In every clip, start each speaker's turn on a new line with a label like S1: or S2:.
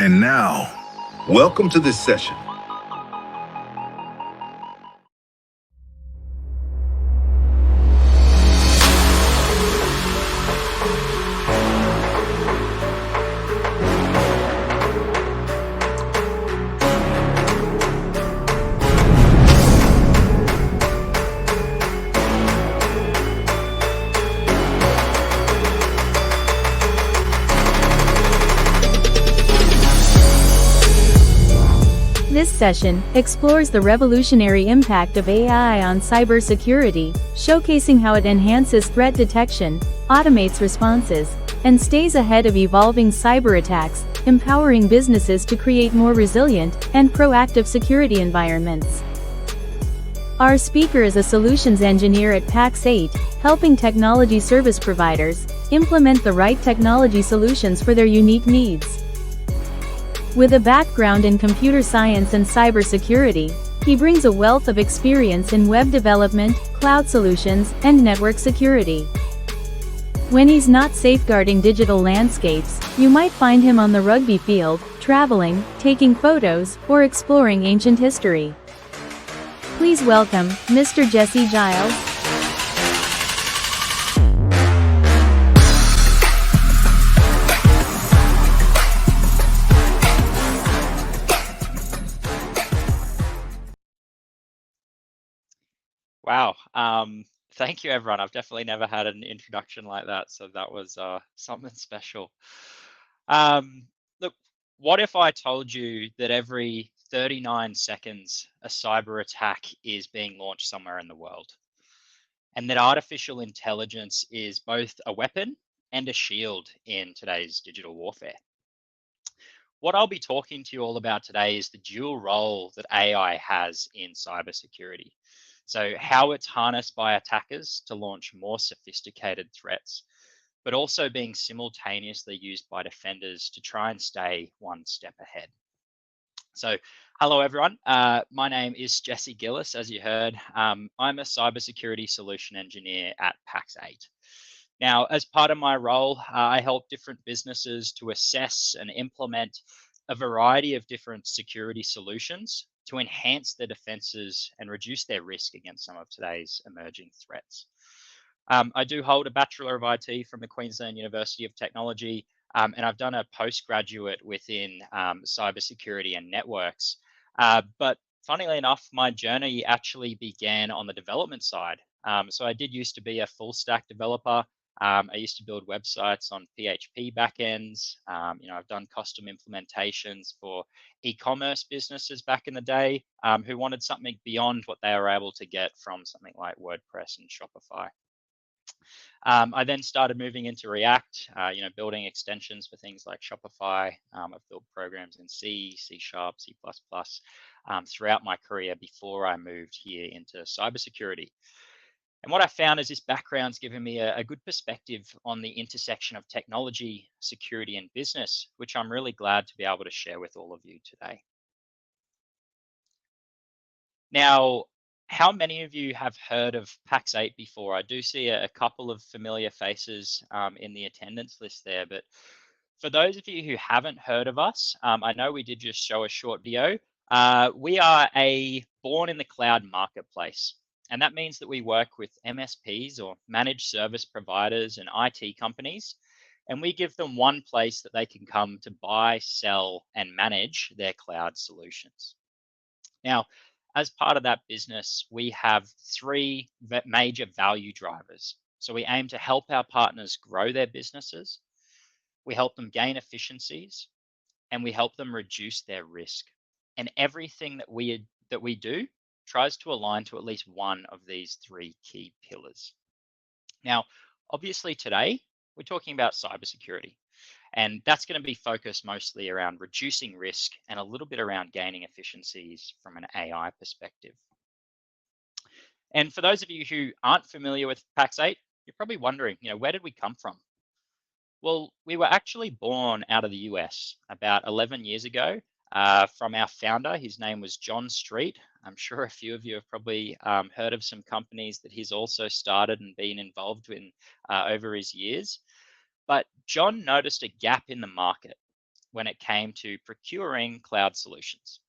S1: And now, welcome to this session.
S2: This session explores the revolutionary impact of AI on cybersecurity, showcasing how it enhances threat detection, automates responses, and stays ahead of evolving cyberattacks, empowering businesses to create more resilient and proactive security environments. Our speaker is a solutions engineer at Pax8, helping technology service providers implement the right technology solutions for their unique needs. With a background in computer science and cybersecurity, he brings a wealth of experience in web development, cloud solutions, and network security. When he's not safeguarding digital landscapes, you might find him on the rugby field, traveling, taking photos, or exploring ancient history. Please welcome Mr. Jesse Giles.
S3: Wow. Thank you, everyone. I've definitely never had an introduction like that, so that was something special. Look, what if I told you that every 39 seconds a cyber attack is being launched somewhere in the world, and that artificial intelligence is both a weapon and a shield in today's digital warfare? What I'll be talking to you all about today is the dual role that AI has in cybersecurity. So how it's harnessed by attackers to launch more sophisticated threats, but also being simultaneously used by defenders to try and stay one step ahead. So hello, everyone. My name is Jesse Gillis, as you heard. I'm a cybersecurity solution engineer at Pax8. Now, as part of my role, I help different businesses to assess and implement a variety of different security solutions to enhance their defenses and reduce their risk against some of today's emerging threats. I do hold a Bachelor of IT from the Queensland University of Technology, and I've done a postgraduate within cybersecurity and networks. But funnily enough, my journey actually began on the development side. So I did used to be a full stack developer. I used to build websites on PHP backends. I've done custom implementations for e-commerce businesses back in the day who wanted something beyond what they were able to get from something like WordPress and Shopify. I then started moving into React, building extensions for things like Shopify. I've built programs in C, C#, C++ throughout my career before I moved here into cybersecurity. And what I found is this background's given me a good perspective on the intersection of technology, security, and business, which I'm really glad to be able to share with all of you today. Now, how many of you have heard of Pax8 before? I do see a couple of familiar faces in the attendance list there, but for those of you who haven't heard of us, I know we did just show a short video. We are a born in the cloud marketplace. And that means that we work with MSPs or managed service providers and IT companies, and we give them one place that they can come to buy, sell, and manage their cloud solutions. Now, as part of that business, we have three major value drivers. So we aim to help our partners grow their businesses, we help them gain efficiencies, and we help them reduce their risk. And everything that we do tries to align to at least one of these three key pillars. Now, obviously today, we're talking about cybersecurity, and that's going to be focused mostly around reducing risk and a little bit around gaining efficiencies from an AI perspective. And for those of you who aren't familiar with Pax8, you're probably wondering, where did we come from? Well, we were actually born out of the US about 11 years ago. From our founder. His name was John Street. I'm sure a few of you have probably heard of some companies that he's also started and been involved in over his years. But John noticed a gap in the market. when it came to procuring cloud solutions.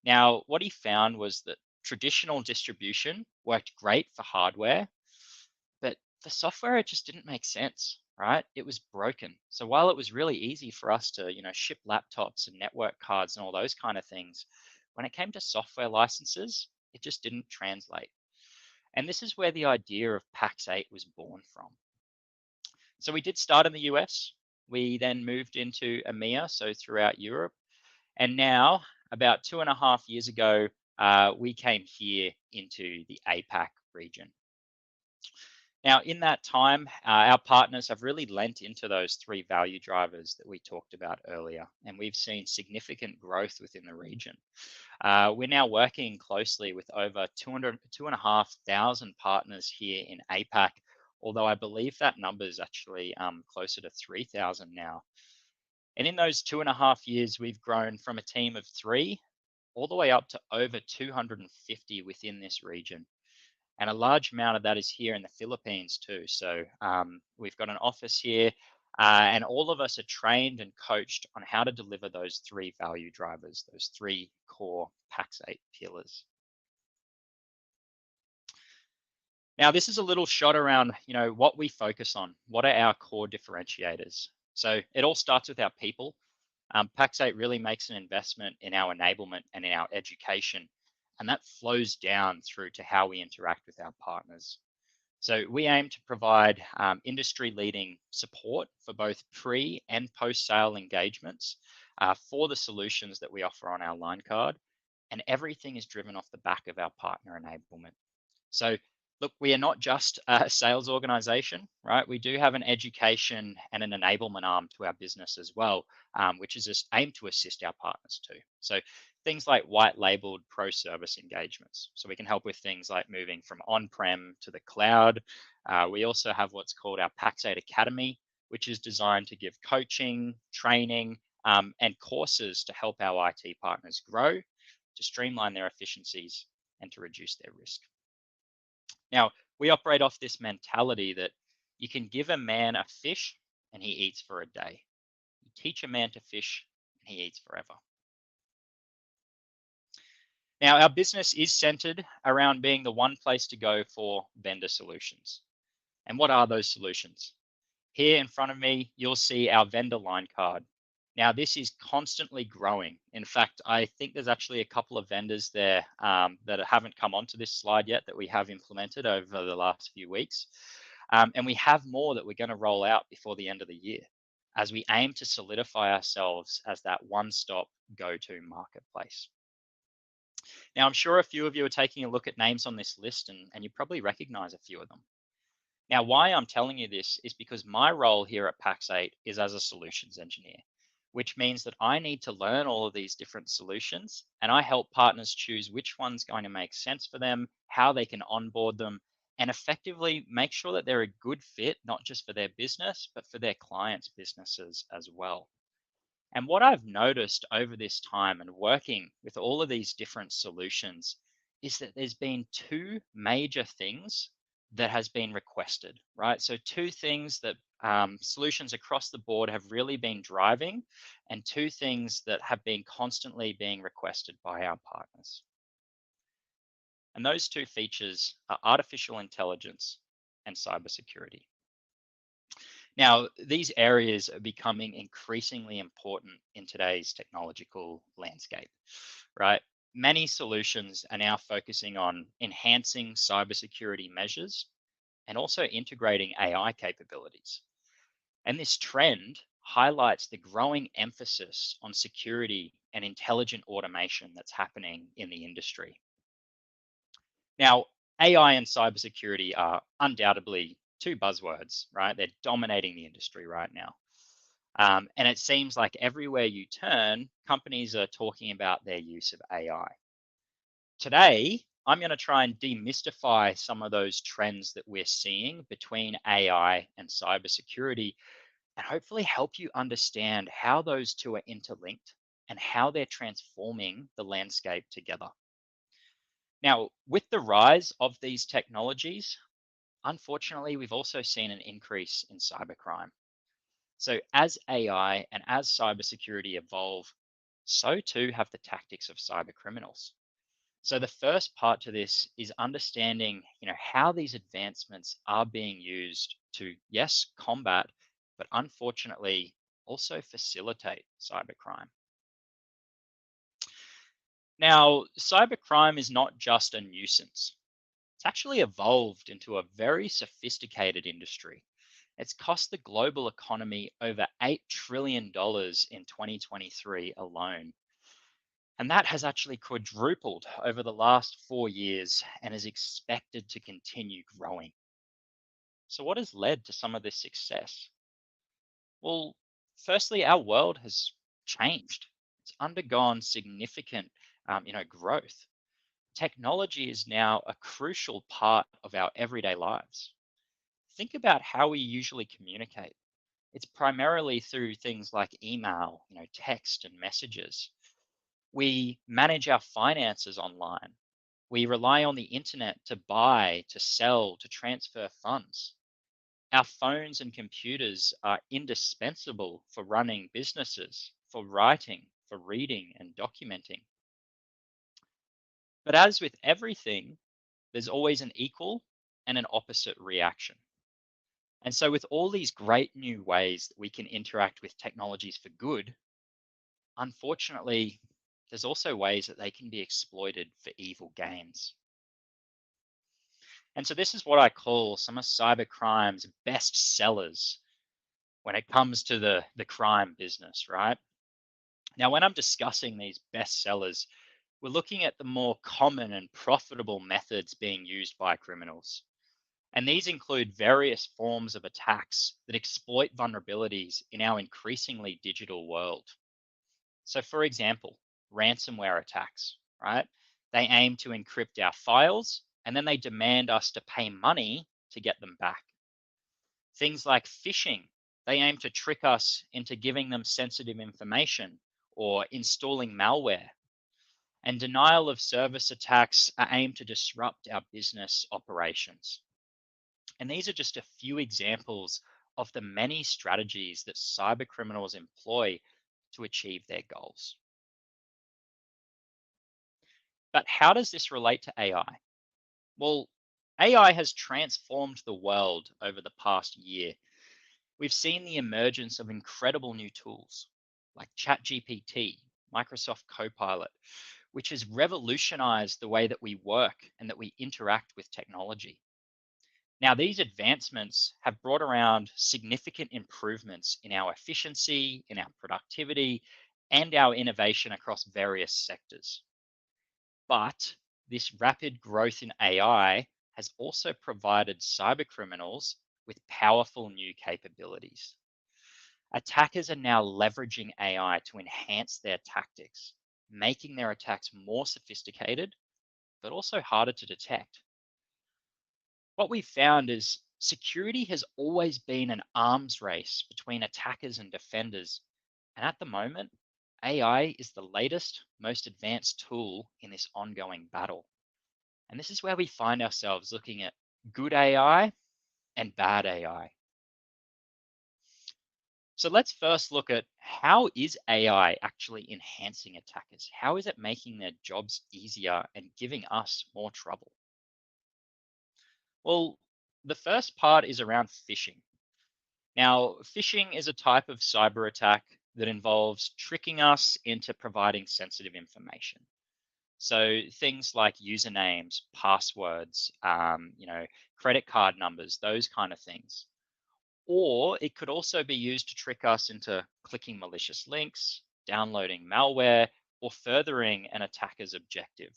S3: Now, what he found was that traditional distribution worked great for hardware, but for software, it just didn't make sense, right? It was broken. So while it was really easy for us to, ship laptops and network cards and all those kind of things, when it came to software licenses, it just didn't translate. And this is where the idea of PAX 8 was born from. So we did start in the US. We then moved into EMEA, so throughout Europe. And now, about 2.5 years ago, we came here into the APAC region. Now, in that time, our partners have really lent into those three value drivers that we talked about earlier, and we've seen significant growth within the region. We're now working closely with over 2,500 partners here in APAC, although I believe that number is actually closer to 3,000 now. And in those 2.5 years, we've grown from a team of 3 all the way up to over 250 within this region. And a large amount of that is here in the Philippines too. So we've got an office here, and all of us are trained and coached on how to deliver those three value drivers, those three core PAX 8 pillars. Now, this is a little shot around, what we focus on. What are our core differentiators? So it all starts with our people. PAX 8 really makes an investment in our enablement and in our education, and that flows down through to how we interact with our partners. So we aim to provide industry-leading support for both pre and post-sale engagements for the solutions that we offer on our line card, and everything is driven off the back of our partner enablement. So look, we are not just a sales organization, right? We do have an education and an enablement arm to our business as well, which is just aimed to assist our partners too. So things like white labeled pro service engagements. So we can help with things like moving from on-prem to the cloud. We also have what's called our PAX 8 Academy, which is designed to give coaching, training, and courses to help our IT partners grow, to streamline their efficiencies, and to reduce their risk. Now, we operate off this mentality that you can give a man a fish and he eats for a day. You teach a man to fish and he eats forever. Now, our business is centered around being the one place to go for vendor solutions. And what are those solutions? Here in front of me, you'll see our vendor line card. Now, this is constantly growing. In fact, I think there's actually a couple of vendors there that haven't come onto this slide yet that we have implemented over the last few weeks. And we have more that we're going to roll out before the end of the year as we aim to solidify ourselves as that one-stop go-to marketplace. Now, I'm sure a few of you are taking a look at names on this list and you probably recognize a few of them. Now, why I'm telling you this is because my role here at PAX 8 is as a solutions engineer, which means that I need to learn all of these different solutions and I help partners choose which one's going to make sense for them, how they can onboard them, and effectively make sure that they're a good fit, not just for their business, but for their clients' businesses as well. And what I've noticed over this time and working with all of these different solutions is that there's been two major things that has been requested, right? So two things that solutions across the board have really been driving, and two things that have been constantly being requested by our partners. And those two features are artificial intelligence and cybersecurity. Now, these areas are becoming increasingly important in today's technological landscape, right? Many solutions are now focusing on enhancing cybersecurity measures and also integrating AI capabilities. And this trend highlights the growing emphasis on security and intelligent automation that's happening in the industry. Now, AI and cybersecurity are undoubtedly two buzzwords, right? They're dominating the industry right now. And it seems like everywhere you turn, companies are talking about their use of AI. Today, I'm going to try and demystify some of those trends that we're seeing between AI and cybersecurity and hopefully help you understand how those two are interlinked and how they're transforming the landscape together. Now, with the rise of these technologies, unfortunately, we've also seen an increase in cybercrime. So, as AI and as cybersecurity evolve, so too have the tactics of cyber criminals. So, the first part to this is understanding, how these advancements are being used to, yes, combat, but unfortunately also facilitate cybercrime. Now, cybercrime is not just a nuisance. It's actually evolved into a very sophisticated industry. It's cost the global economy over $8 trillion in 2023 alone. And that has actually quadrupled over the last 4 years and is expected to continue growing. So, what has led to some of this success? Well, firstly, our world has changed. It's undergone significant, growth. Technology is now a crucial part of our everyday lives. Think about how we usually communicate. It's primarily through things like email, text and messages. We manage our finances online. We rely on the internet to buy, to sell, to transfer funds. Our phones and computers are indispensable for running businesses, for writing, for reading and documenting. But as with everything, there's always an equal and an opposite reaction. And so, with all these great new ways that we can interact with technologies for good, unfortunately, there's also ways that they can be exploited for evil gains. And so, this is what I call some of cybercrime's best sellers when it comes to the crime business, right? Now, when I'm discussing these best sellers, we're looking at the more common and profitable methods being used by criminals. And these include various forms of attacks that exploit vulnerabilities in our increasingly digital world. So, for example, ransomware attacks, right? They aim to encrypt our files and then they demand us to pay money to get them back. Things like phishing, they aim to trick us into giving them sensitive information or installing malware. And denial of service attacks are aimed to disrupt our business operations. And these are just a few examples of the many strategies that cyber criminals employ to achieve their goals. But how does this relate to AI? Well, AI has transformed the world over the past year. We've seen the emergence of incredible new tools like ChatGPT, Microsoft Copilot, which has revolutionized the way that we work and that we interact with technology. Now, these advancements have brought around significant improvements in our efficiency, in our productivity, and our innovation across various sectors. But this rapid growth in AI has also provided cybercriminals with powerful new capabilities. Attackers are now leveraging AI to enhance their tactics, making their attacks more sophisticated, but also harder to detect. What we've found is security has always been an arms race between attackers and defenders. And at the moment, AI is the latest, most advanced tool in this ongoing battle. And this is where we find ourselves looking at good AI and bad AI. So let's first look at how is AI actually enhancing attackers? How is it making their jobs easier and giving us more trouble? Well, the first part is around phishing. Now, phishing is a type of cyber attack that involves tricking us into providing sensitive information. So things like usernames, passwords, credit card numbers, those kind of things. Or it could also be used to trick us into clicking malicious links, downloading malware, or furthering an attacker's objective.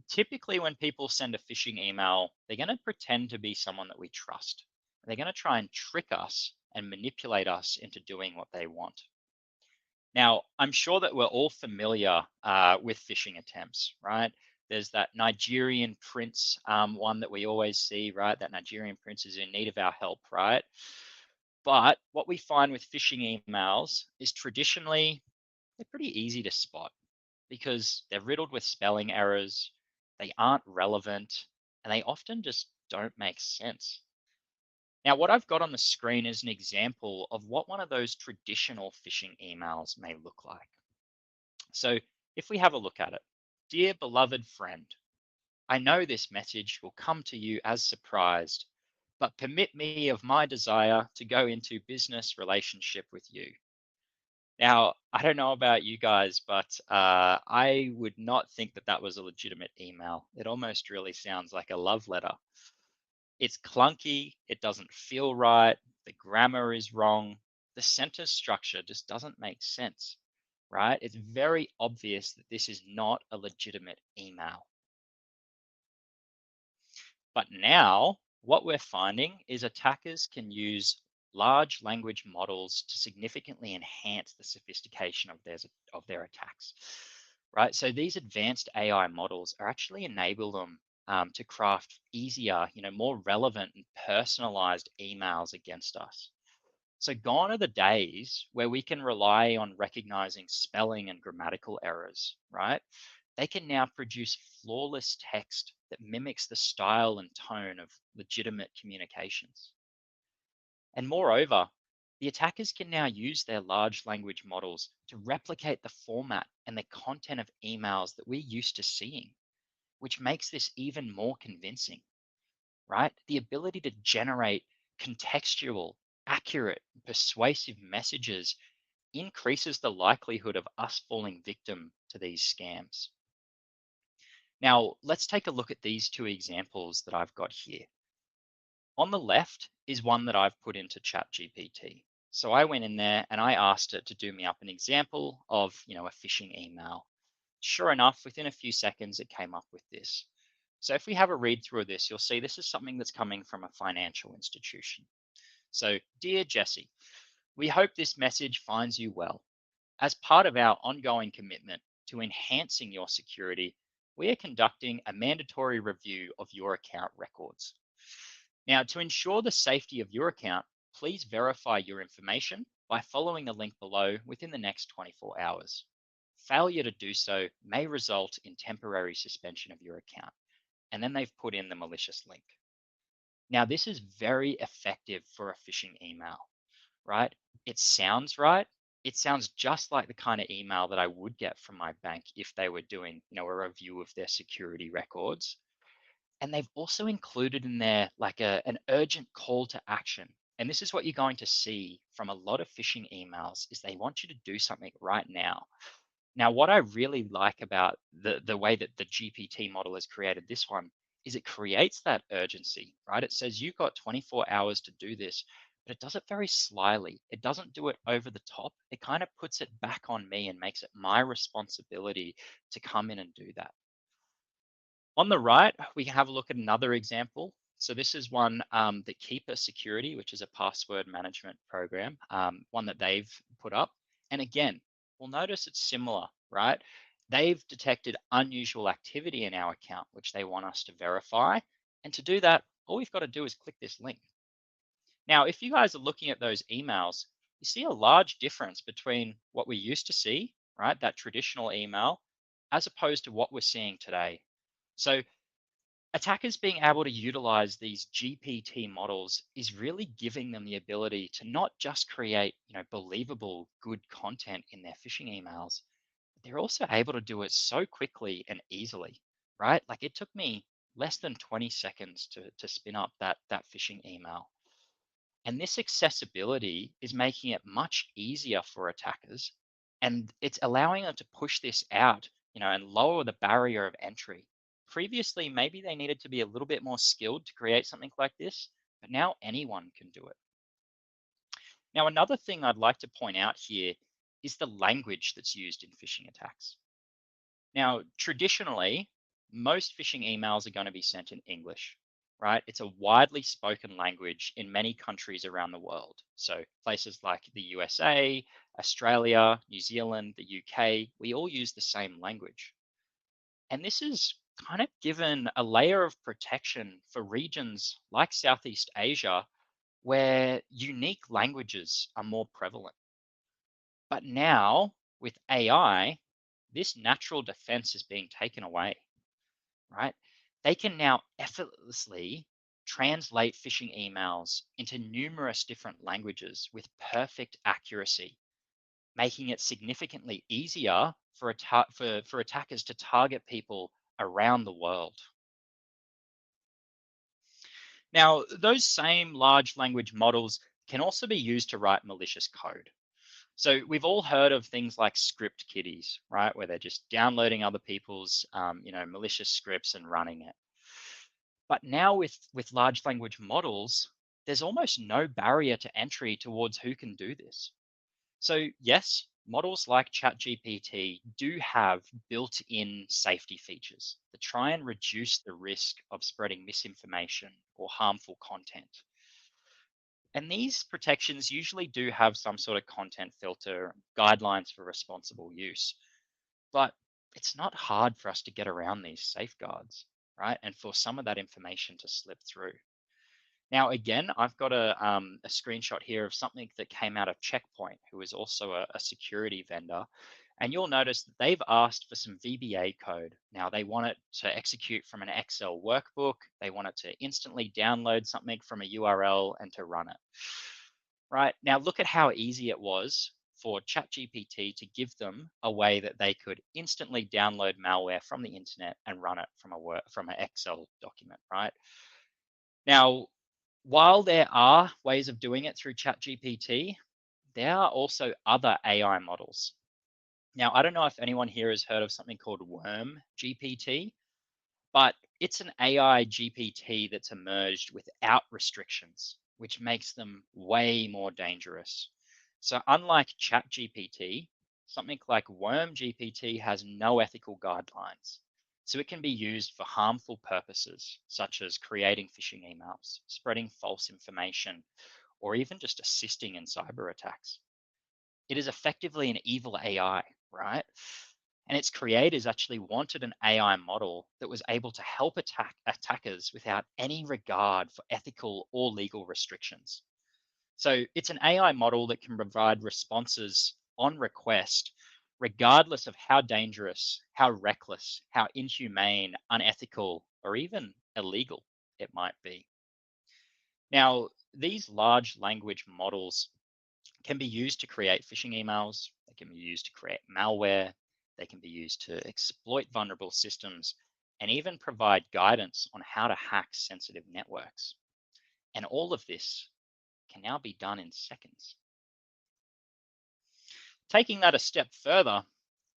S3: Typically, when people send a phishing email, they're going to pretend to be someone that we trust. They're going to try and trick us and manipulate us into doing what they want. Now, I'm sure that we're all familiar with phishing attempts, right? There's that Nigerian prince one that we always see, right? That Nigerian prince is in need of our help, right? But what we find with phishing emails is traditionally they're pretty easy to spot because they're riddled with spelling errors, they aren't relevant, and they often just don't make sense. Now, what I've got on the screen is an example of what one of those traditional phishing emails may look like. So if we have a look at it, dear beloved friend, I know this message will come to you as surprised, but permit me of my desire to go into business relationship with you. Now, I don't know about you guys, but I would not think that that was a legitimate email. It almost really sounds like a love letter. It's clunky, it doesn't feel right, the grammar is wrong, the sentence structure just doesn't make sense, right? It's very obvious that this is not a legitimate email. But now, what we're finding is attackers can use large language models to significantly enhance the sophistication of their attacks. Right. So these advanced AI models are actually enable them to craft easier, more relevant and personalized emails against us. So gone are the days where we can rely on recognizing spelling and grammatical errors, right? They can now produce flawless text that mimics the style and tone of legitimate communications. And moreover, the attackers can now use their large language models to replicate the format and the content of emails that we're used to seeing, which makes this even more convincing, right? The ability to generate contextual, accurate, persuasive messages increases the likelihood of us falling victim to these scams. Now, let's take a look at these two examples that I've got here. On the left is one that I've put into ChatGPT. So I went in there and I asked it to do me up an example of, a phishing email. Sure enough, within a few seconds, it came up with this. So if we have a read through of this, you'll see this is something that's coming from a financial institution. So, dear Jesse, we hope this message finds you well. As part of our ongoing commitment to enhancing your security, we are conducting a mandatory review of your account records. Now, to ensure the safety of your account, please verify your information by following the link below within the next 24 hours. Failure to do so may result in temporary suspension of your account. And then they've put in the malicious link. Now, this is very effective for a phishing email, right? It sounds right. It sounds just like the kind of email that I would get from my bank if they were doing, a review of their security records. And they've also included in there like an urgent call to action. And this is what you're going to see from a lot of phishing emails is they want you to do something right now. Now, what I really like about the way that the GPT model has created this one is it creates that urgency, right? It says you've got 24 hours to do this, but it does it very slyly. It doesn't do it over the top. It kind of puts it back on me and makes it my responsibility to come in and do that. On the right, we can have a look at another example. So this is one that Keeper Security, which is a password management program, one that they've put up. And again, we'll notice it's similar, right? They've detected unusual activity in our account, which they want us to verify. And to do that, all we've got to do is click this link. Now, if you guys are looking at those emails, you see a large difference between what we used to see, right? That traditional email, as opposed to what we're seeing today. So attackers being able to utilize these GPT models is really giving them the ability to not just create, believable, good content in their phishing emails, but they're also able to do it so quickly and easily, right? Like it took me less than 20 seconds to spin up that phishing email. And this accessibility is making it much easier for attackers. And it's allowing them to push this out, and lower the barrier of entry. Previously, maybe they needed to be a little bit more skilled to create something like this, but now anyone can do it. Now, another thing I'd like to point out here is the language that's used in phishing attacks. Now, traditionally, most phishing emails are going to be sent in English, right? It's a widely spoken language in many countries around the world. So, places like the USA, Australia, New Zealand, the UK, we all use the same language. And this is kind of given a layer of protection for regions like Southeast Asia, where unique languages are more prevalent. But now, with AI, this natural defense is being taken away, right? They can now effortlessly translate phishing emails into numerous different languages with perfect accuracy, making it significantly easier for attackers to target people around the world. Now, those same large language models can also be used to write malicious code. So we've all heard of things like script kiddies, right? Where they're just downloading other people's, malicious scripts and running it. But now with large language models, there's almost no barrier to entry towards who can do this. So yes, models like ChatGPT do have built-in safety features that try and reduce the risk of spreading misinformation or harmful content. And these protections usually do have some sort of content filter, guidelines for responsible use. But it's not hard for us to get around these safeguards, right? And for some of that information to slip through. Now, again, I've got a screenshot here of something that came out of Checkpoint, who is also a security vendor. And you'll notice that they've asked for some VBA code. Now, they want it to execute from an Excel workbook. They want it to instantly download something from a URL and to run it. Right now, look at how easy it was for ChatGPT to give them a way that they could instantly download malware from the internet and run it from an Excel document, right? Now, while there are ways of doing it through ChatGPT, there are also other AI models. Now, I don't know if anyone here has heard of something called Worm GPT, but it's an AI GPT that's emerged without restrictions, which makes them way more dangerous. So, unlike ChatGPT, something like Worm GPT has no ethical guidelines. So, it can be used for harmful purposes, such as creating phishing emails, spreading false information, or even just assisting in cyber attacks. It is effectively an evil AI, right? And its creators actually wanted an AI model that was able to help attackers without any regard for ethical or legal restrictions. So it's an AI model that can provide responses on request, regardless of how dangerous, how reckless, how inhumane, unethical, or even illegal it might be. Now, these large language models can be used to create phishing emails, they can be used to create malware, they can be used to exploit vulnerable systems, and even provide guidance on how to hack sensitive networks. And all of this can now be done in seconds. Taking that a step further,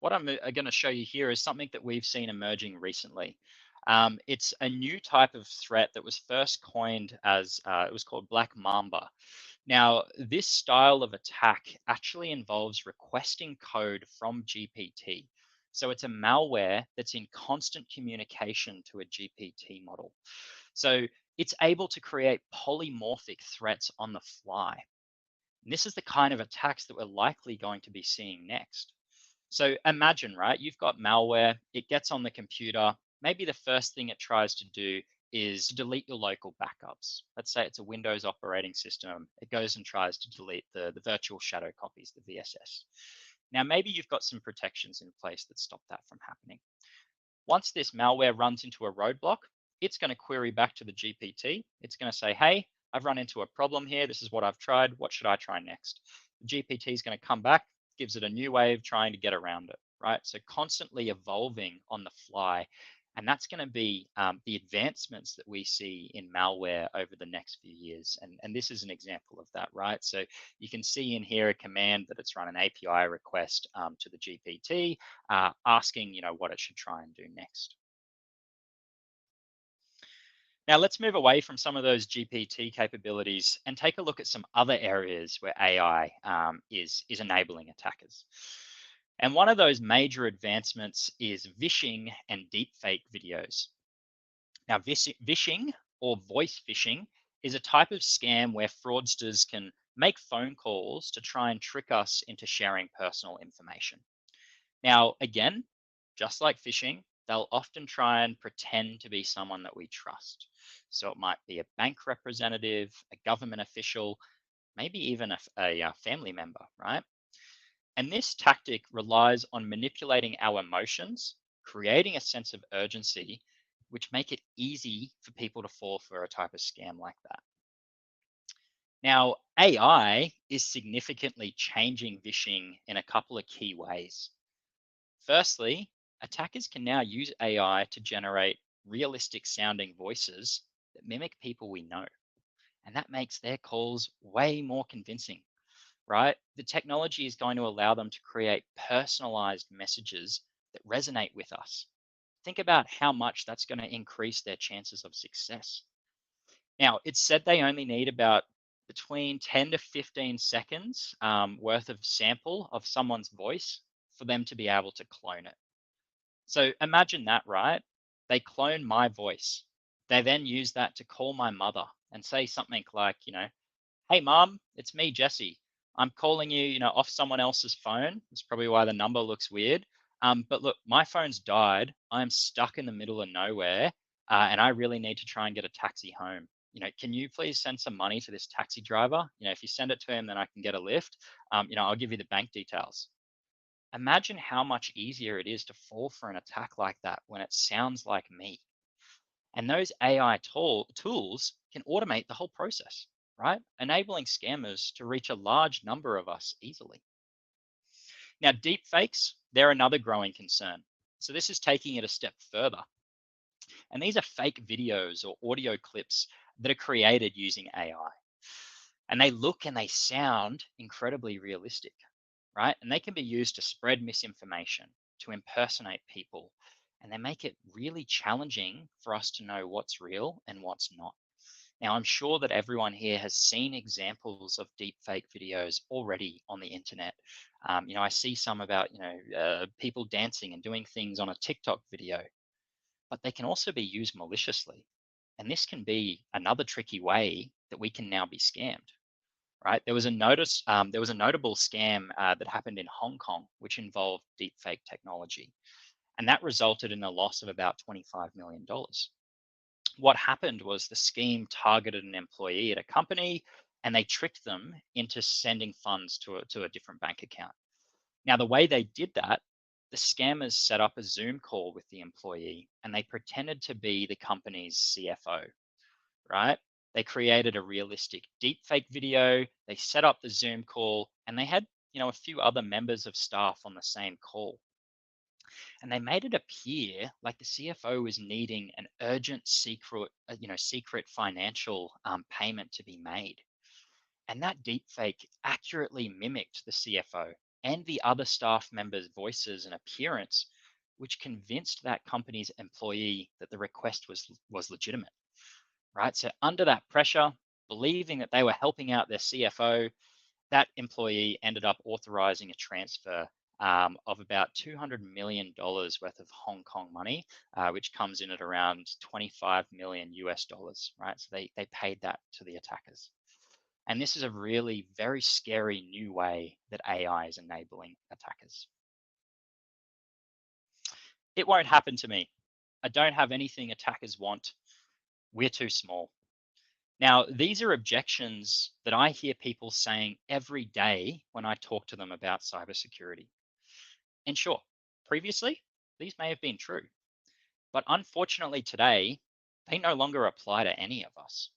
S3: what I'm going to show you here is something that we've seen emerging recently. It's a new type of threat that was first coined as, it was called Black Mamba. Now, this style of attack actually involves requesting code from GPT. So it's a malware that's in constant communication to a GPT model. So it's able to create polymorphic threats on the fly. And this is the kind of attacks that we're likely going to be seeing next. So imagine, right, you've got malware, it gets on the computer. Maybe the first thing it tries to do is delete your local backups. Let's say it's a Windows operating system. It goes and tries to delete the virtual shadow copies, the VSS. Now, maybe you've got some protections in place that stop that from happening. Once this malware runs into a roadblock, it's going to query back to the GPT. It's going to say, hey, I've run into a problem here. This is what I've tried. What should I try next? The GPT is going to come back, gives it a new way of trying to get around it, right? So constantly evolving on the fly. And that's going to be the advancements that we see in malware over the next few years. And this is an example of that, right? So you can see in here a command that it's run an API request to the GPT, asking, what it should try and do next. Now let's move away from some of those GPT capabilities and take a look at some other areas where AI is enabling attackers. And one of those major advancements is vishing and deepfake videos. Now, vishing or voice phishing is a type of scam where fraudsters can make phone calls to try and trick us into sharing personal information. Now, again, just like phishing, they'll often try and pretend to be someone that we trust. So it might be a bank representative, a government official, maybe even a family member, right? And this tactic relies on manipulating our emotions, creating a sense of urgency, which make it easy for people to fall for a type of scam like that. Now, AI is significantly changing phishing in a couple of key ways. Firstly, attackers can now use AI to generate realistic sounding voices that mimic people we know. And that makes their calls way more convincing, right? The technology is going to allow them to create personalized messages that resonate with us. Think about how much that's going to increase their chances of success. Now, it's said they only need about between 10 to 15 seconds worth of sample of someone's voice for them to be able to clone it. So imagine that, right? They clone my voice. They then use that to call my mother and say something like, hey, mom, it's me, Jesse. I'm calling you, off someone else's phone. That's probably why the number looks weird. But look, my phone's died. I'm stuck in the middle of nowhere, and I really need to try and get a taxi home. Can you please send some money to this taxi driver? If you send it to him, then I can get a lift. I'll give you the bank details. Imagine how much easier it is to fall for an attack like that when it sounds like me. And those AI tools can automate the whole process, right? Enabling scammers to reach a large number of us easily. Now, deepfakes, they're another growing concern. So this is taking it a step further. And these are fake videos or audio clips that are created using AI. And they look and they sound incredibly realistic, right? And they can be used to spread misinformation, to impersonate people, and they make it really challenging for us to know what's real and what's not. Now, I'm sure that everyone here has seen examples of deepfake videos already on the internet. I see some about, people dancing and doing things on a TikTok video, but they can also be used maliciously. And this can be another tricky way that we can now be scammed, right? There was a notable scam that happened in Hong Kong, which involved deepfake technology, and that resulted in a loss of about $25 million. What happened was the scheme targeted an employee at a company, and they tricked them into sending funds to a different bank account. Now, the way they did that, the scammers set up a Zoom call with the employee, and they pretended to be the company's CFO, right? They created a realistic deepfake video, they set up the Zoom call, and they had, a few other members of staff on the same call. And they made it appear like the CFO was needing an urgent secret financial payment to be made. And that deepfake accurately mimicked the CFO and the other staff members' voices and appearance, which convinced that company's employee that the request was legitimate, right? So under that pressure, believing that they were helping out their CFO, that employee ended up authorizing a transfer of about $200 million worth of Hong Kong money, which comes in at around 25 million US dollars, right? So they paid that to the attackers. And this is a really very scary new way that AI is enabling attackers. It won't happen to me. I don't have anything attackers want. We're too small. Now, these are objections that I hear people saying every day when I talk to them about cybersecurity. And sure, previously, these may have been true, but unfortunately today, they no longer apply to any of us.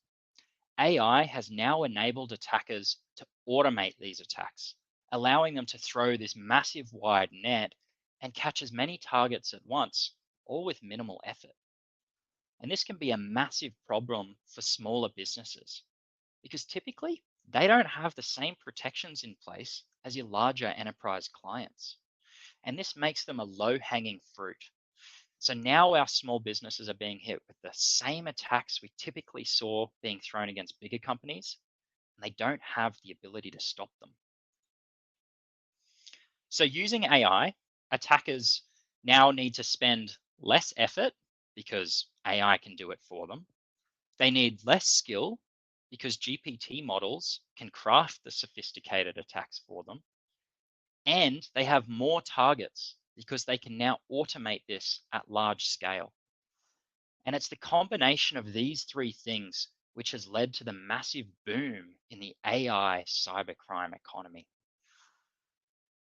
S3: AI has now enabled attackers to automate these attacks, allowing them to throw this massive wide net and catch as many targets at once, all with minimal effort. And this can be a massive problem for smaller businesses because typically they don't have the same protections in place as your larger enterprise clients. And this makes them a low hanging fruit. So now our small businesses are being hit with the same attacks we typically saw being thrown against bigger companies, and they don't have the ability to stop them. So using AI, attackers now need to spend less effort because AI can do it for them. They need less skill because GPT models can craft the sophisticated attacks for them. And they have more targets because they can now automate this at large scale. And it's the combination of these three things which has led to the massive boom in the AI cybercrime economy.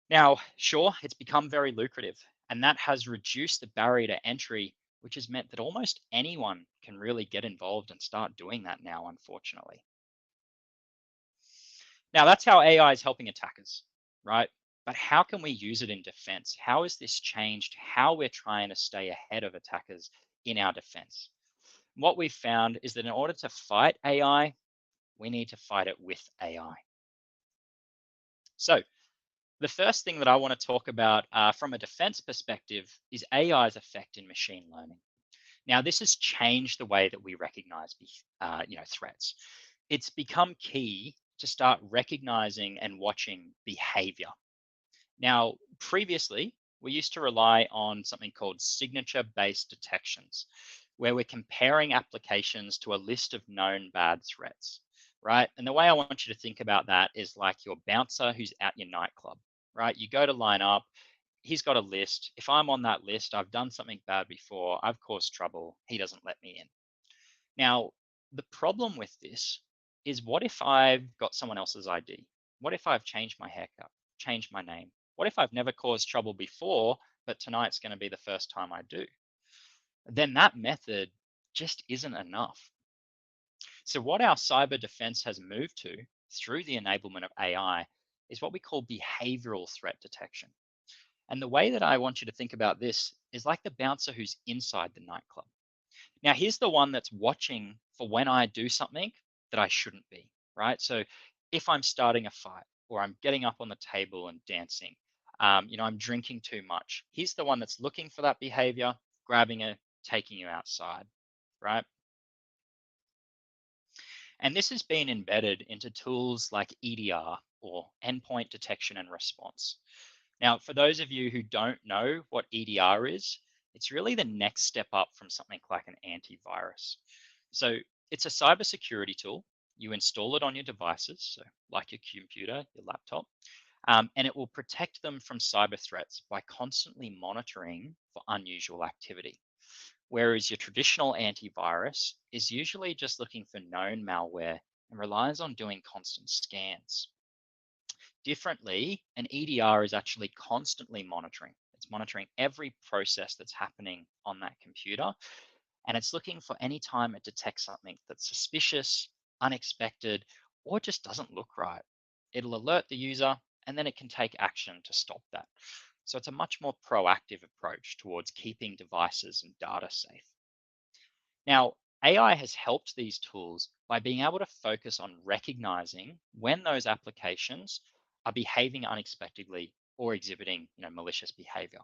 S3: Now, sure, it's become very lucrative, and that has reduced the barrier to entry, which has meant that almost anyone can really get involved and start doing that now, unfortunately. Now, that's how AI is helping attackers, right? But how can we use it in defense? How has this changed how we're trying to stay ahead of attackers in our defense? What we've found is that in order to fight AI, we need to fight it with AI. So, the first thing that I want to talk about from a defense perspective is AI's effect in machine learning. Now, this has changed the way that we recognize threats. It's become key to start recognizing and watching behavior. Now, previously, we used to rely on something called signature-based detections, where we're comparing applications to a list of known bad threats, right? And the way I want you to think about that is like your bouncer who's at your nightclub, right? You go to line up, he's got a list. If I'm on that list, I've done something bad before, I've caused trouble, he doesn't let me in. Now, the problem with this is what if I've got someone else's ID? What if I've changed my haircut, changed my name? What if I've never caused trouble before, but tonight's going to be the first time I do? Then that method just isn't enough. So, what our cyber defense has moved to through the enablement of AI is what we call behavioral threat detection. And the way that I want you to think about this is like the bouncer who's inside the nightclub. Now, here's the one that's watching for when I do something that I shouldn't be, right? So if I'm starting a fight or I'm getting up on the table and dancing, I'm drinking too much. He's the one that's looking for that behavior, grabbing it, taking you outside, right? And this has been embedded into tools like EDR or endpoint detection and response. Now, for those of you who don't know what EDR is, it's really the next step up from something like an antivirus. So it's a cybersecurity tool. You install it on your devices, so like your computer, your laptop, and it will protect them from cyber threats by constantly monitoring for unusual activity. Whereas your traditional antivirus is usually just looking for known malware and relies on doing constant scans. Differently, an EDR is actually constantly monitoring. It's monitoring every process that's happening on that computer, and it's looking for any time it detects something that's suspicious, unexpected, or just doesn't look right. It'll alert the user, and then it can take action to stop that. So it's a much more proactive approach towards keeping devices and data safe. Now, AI has helped these tools by being able to focus on recognizing when those applications are behaving unexpectedly or exhibiting malicious behavior.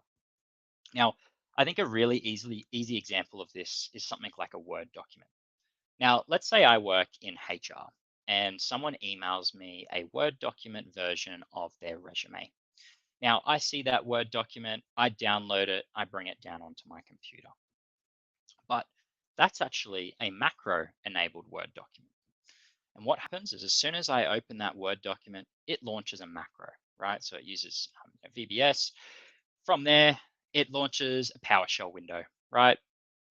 S3: Now, I think a really easy example of this is something like a Word document. Now, let's say I work in HR and someone emails me a Word document version of their resume. Now, I see that Word document, I download it, I bring it down onto my computer. But that's actually a macro enabled Word document. And what happens is as soon as I open that Word document, it launches a macro, right? So it uses VBS. From there, it launches a PowerShell window, right?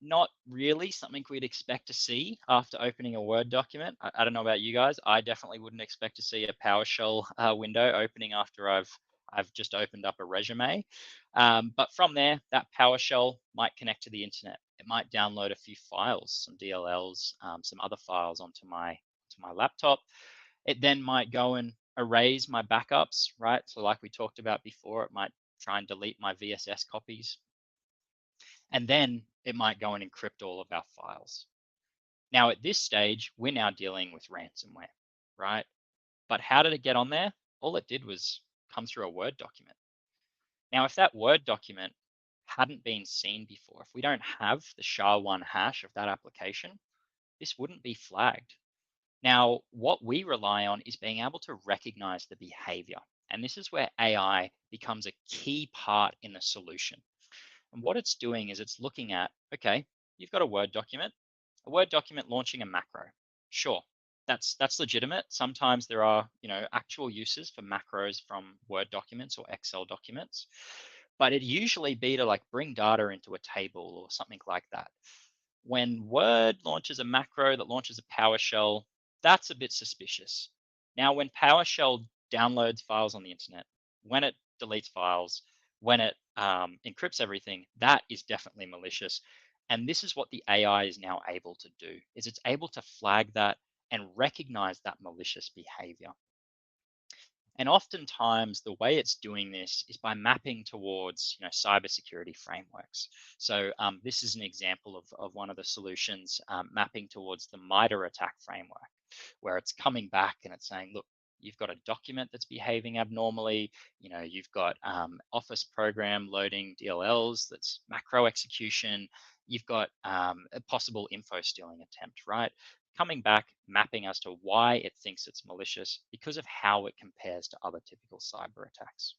S3: Not really something we'd expect to see after opening a Word document. I don't know about you guys. I definitely wouldn't expect to see a PowerShell window opening after I've just opened up a resume. But from there, that PowerShell might connect to the internet. It might download a few files, some DLLs, some other files onto my laptop. It then might go and erase my backups, right? So like we talked about before, it might try and delete my VSS copies. And then it might go and encrypt all of our files. Now, at this stage, we're now dealing with ransomware, right? But how did it get on there? All it did was come through a Word document. Now, if that Word document hadn't been seen before, if we don't have the SHA-1 hash of that application, this wouldn't be flagged. Now, what we rely on is being able to recognize the behavior. And this is where AI becomes a key part in the solution. And what it's doing is it's looking at, okay, you've got a Word document launching a macro. Sure, that's legitimate. Sometimes there are, actual uses for macros from Word documents or Excel documents, but it'd usually be to like bring data into a table or something like that. When Word launches a macro that launches a PowerShell, that's a bit suspicious. Now, when PowerShell downloads files on the internet, when it deletes files, when it encrypts everything, that is definitely malicious. And this is what the AI is now able to do, is it's able to flag that and recognize that malicious behavior. And oftentimes, the way it's doing this is by mapping towards, cybersecurity frameworks. So this is an example of one of the solutions mapping towards the MITRE attack framework, where it's coming back and it's saying, look, you've got a document that's behaving abnormally. You've got Office program loading DLLs that's macro execution. You've got a possible info stealing attempt, right? Coming back, mapping as to why it thinks it's malicious because of how it compares to other typical cyber attacks.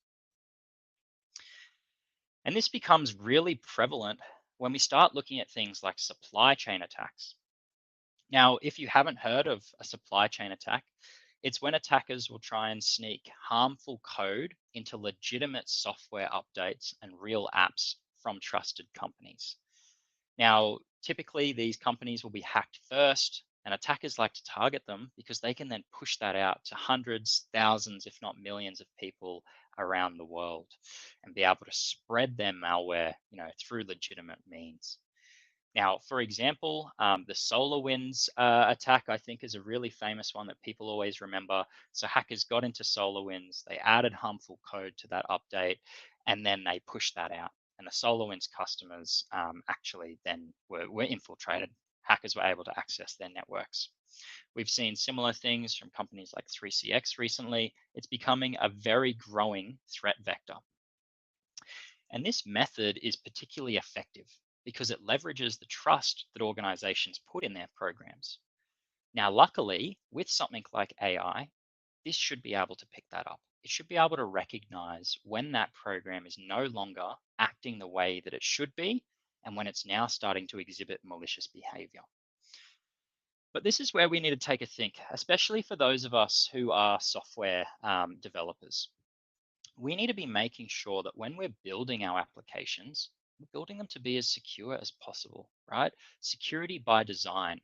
S3: And this becomes really prevalent when we start looking at things like supply chain attacks. Now, if you haven't heard of a supply chain attack, it's when attackers will try and sneak harmful code into legitimate software updates and real apps from trusted companies. Now, typically these companies will be hacked first, and attackers like to target them because they can then push that out to hundreds, thousands, if not millions of people around the world and be able to spread their malware, through legitimate means. Now, for example, the SolarWinds attack, I think, is a really famous one that people always remember. So hackers got into SolarWinds, they added harmful code to that update, and then they pushed that out. And the SolarWinds customers actually then were infiltrated. Hackers were able to access their networks. We've seen similar things from companies like 3CX recently. It's becoming a very growing threat vector. And this method is particularly effective because it leverages the trust that organizations put in their programs. Now, luckily, with something like AI, this should be able to pick that up. It should be able to recognize when that program is no longer acting the way that it should be and when it's now starting to exhibit malicious behavior. But this is where we need to take a think, especially for those of us who are software developers. We need to be making sure that when we're building our applications, we're building them to be as secure as possible, right? Security by design.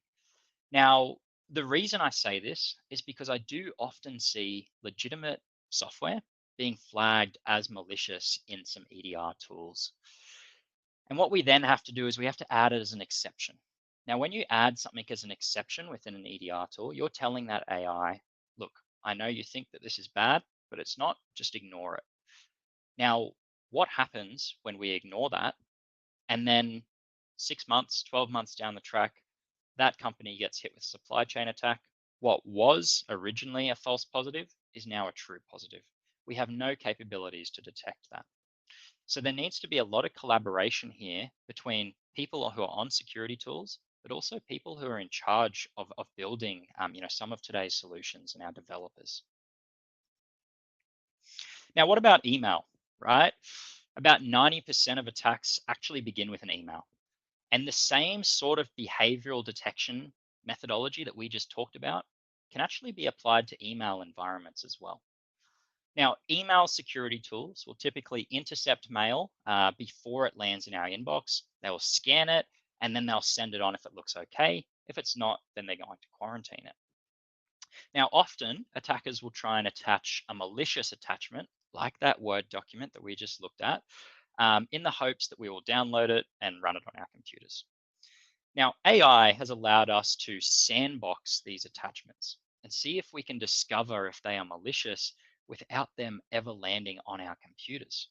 S3: Now, the reason I say this is because I do often see legitimate software being flagged as malicious in some EDR tools. And what we then have to do is we have to add it as an exception. Now, when you add something as an exception within an EDR tool, you're telling that AI, look, I know you think that this is bad, but it's not, just ignore it. Now, what happens when we ignore that? And then 6 months, 12 months down the track, that company gets hit with a supply chain attack. What was originally a false positive is now a true positive. We have no capabilities to detect that. So there needs to be a lot of collaboration here between people who are on security tools, but also people who are in charge of building some of today's solutions and our developers. Now, what about email, right? About 90% of attacks actually begin with an email. And the same sort of behavioral detection methodology that we just talked about can actually be applied to email environments as well. Now, email security tools will typically intercept mail before it lands in our inbox. They will scan it and then they'll send it on if it looks okay. If it's not, then they're going to quarantine it. Now, often attackers will try and attach a malicious attachment like that Word document that we just looked at in the hopes that we will download it and run it on our computers. Now, AI has allowed us to sandbox these attachments and see if we can discover if they are malicious without them ever landing on our computers.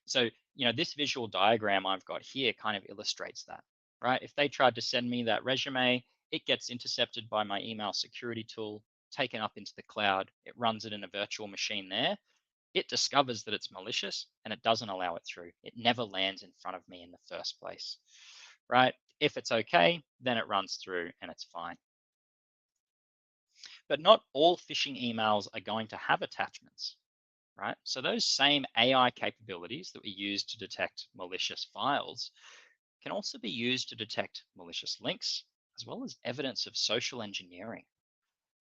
S3: So, this visual diagram I've got here kind of illustrates that, right? If they tried to send me that resume, it gets intercepted by my email security tool, taken up into the cloud. It runs it in a virtual machine there. It discovers that it's malicious and it doesn't allow it through. It never lands in front of me in the first place, right? If it's okay, then it runs through and it's fine. But not all phishing emails are going to have attachments, right? So those same AI capabilities that we use to detect malicious files can also be used to detect malicious links, as well as evidence of social engineering,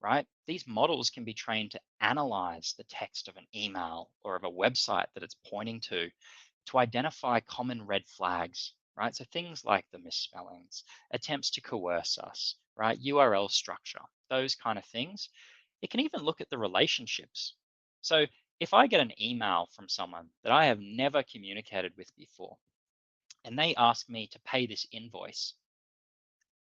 S3: right? These models can be trained to analyze the text of an email or of a website that it's pointing to identify common red flags, right? So things like the misspellings, attempts to coerce us, right? URL structure, those kind of things. It can even look at the relationships. So if I get an email from someone that I have never communicated with before, and they ask me to pay this invoice.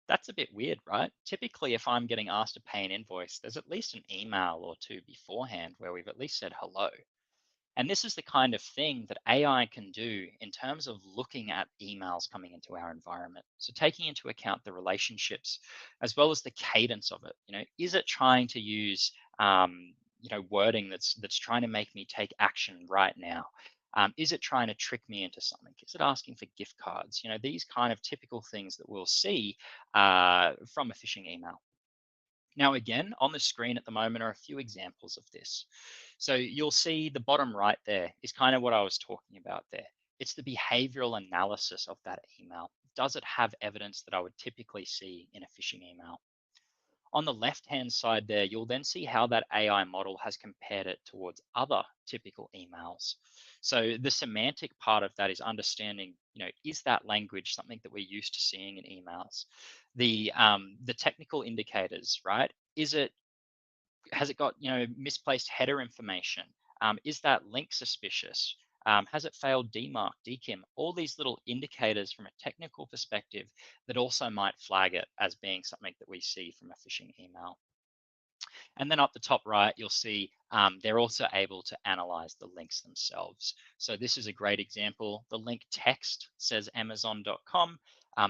S3: That's a bit weird, right? Typically, if I'm getting asked to pay an invoice, there's at least an email or two beforehand where we've at least said hello. And this is the kind of thing that AI can do in terms of looking at emails coming into our environment. So taking into account the relationships as well as the cadence of it. Is it trying to use wording that's trying to make me take action right now? Is it trying to trick me into something? Is it asking for gift cards? These kind of typical things that we'll see from a phishing email. Now, again, on the screen at the moment are a few examples of this. So you'll see the bottom right there is kind of what I was talking about there. It's the behavioral analysis of that email. Does it have evidence that I would typically see in a phishing email? On the left-hand side there, you'll then see how that AI model has compared it towards other typical emails. So the semantic part of that is understanding, is that language something that we're used to seeing in emails? The technical indicators, right? Has it got misplaced header information? Is that link suspicious? Has it failed DMARC, DKIM? All these little indicators from a technical perspective that also might flag it as being something that we see from a phishing email. And then up the top right, you'll see they're also able to analyze the links themselves. So this is a great example. The link text says Amazon.com.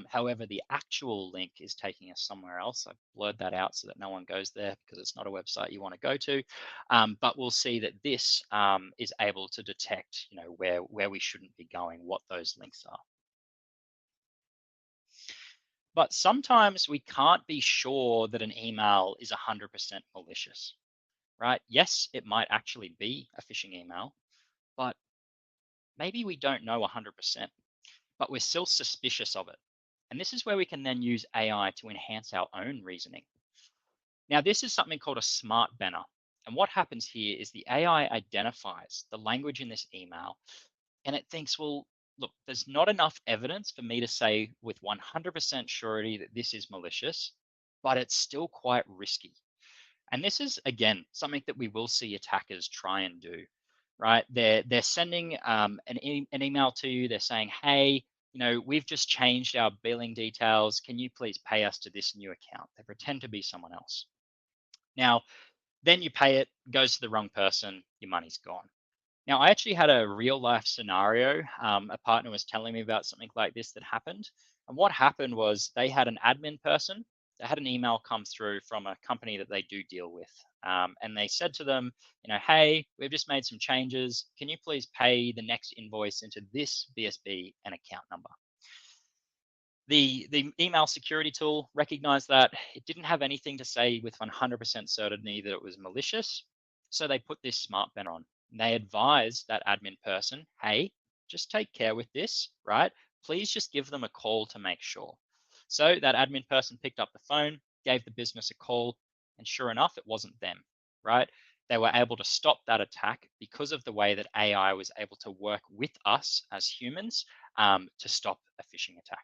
S3: However, the actual link is taking us somewhere else. I've blurred that out so that no one goes there because it's not a website you want to go to. But we'll see that this is able to detect, where we shouldn't be going, what those links are. But sometimes we can't be sure that an email is 100% malicious, right? Yes, it might actually be a phishing email, but maybe we don't know 100%, but we're still suspicious of it. And this is where we can then use AI to enhance our own reasoning. Now, this is something called a smart banner. And what happens here is the AI identifies the language in this email and it thinks, well, look, there's not enough evidence for me to say with 100% surety that this is malicious, but it's still quite risky. And this is, again, something that we will see attackers try and do, right? They're sending an email to you. They're saying, hey, we've just changed our billing details. Can you please pay us to this new account? They pretend to be someone else. Now, then you pay it, goes to the wrong person, your money's gone. Now, I actually had a real life scenario. A partner was telling me about something like this that happened. And what happened was they had an admin person. They had an email come through from a company that they do deal with. And they said to them, hey, we've just made some changes. Can you please pay the next invoice into this BSB and account number? The email security tool recognized that it didn't have anything to say with 100% certainty that it was malicious. So they put this smart banner on. And they advised that admin person, hey, just take care with this, right? Please just give them a call to make sure. So that admin person picked up the phone, gave the business a call, and sure enough, it wasn't them, right? They were able to stop that attack because of the way that AI was able to work with us as humans to stop a phishing attack.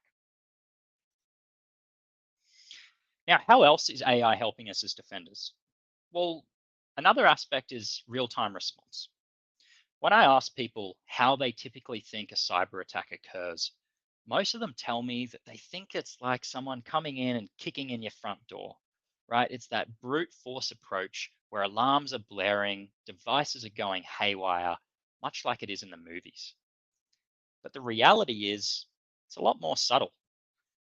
S3: Now, how else is AI helping us as defenders? Well, another aspect is real-time response. When I ask people how they typically think a cyber attack occurs, most of them tell me that they think it's like someone coming in and kicking in your front door, right? It's that brute force approach where alarms are blaring, devices are going haywire, much like it is in the movies. But the reality is, it's a lot more subtle.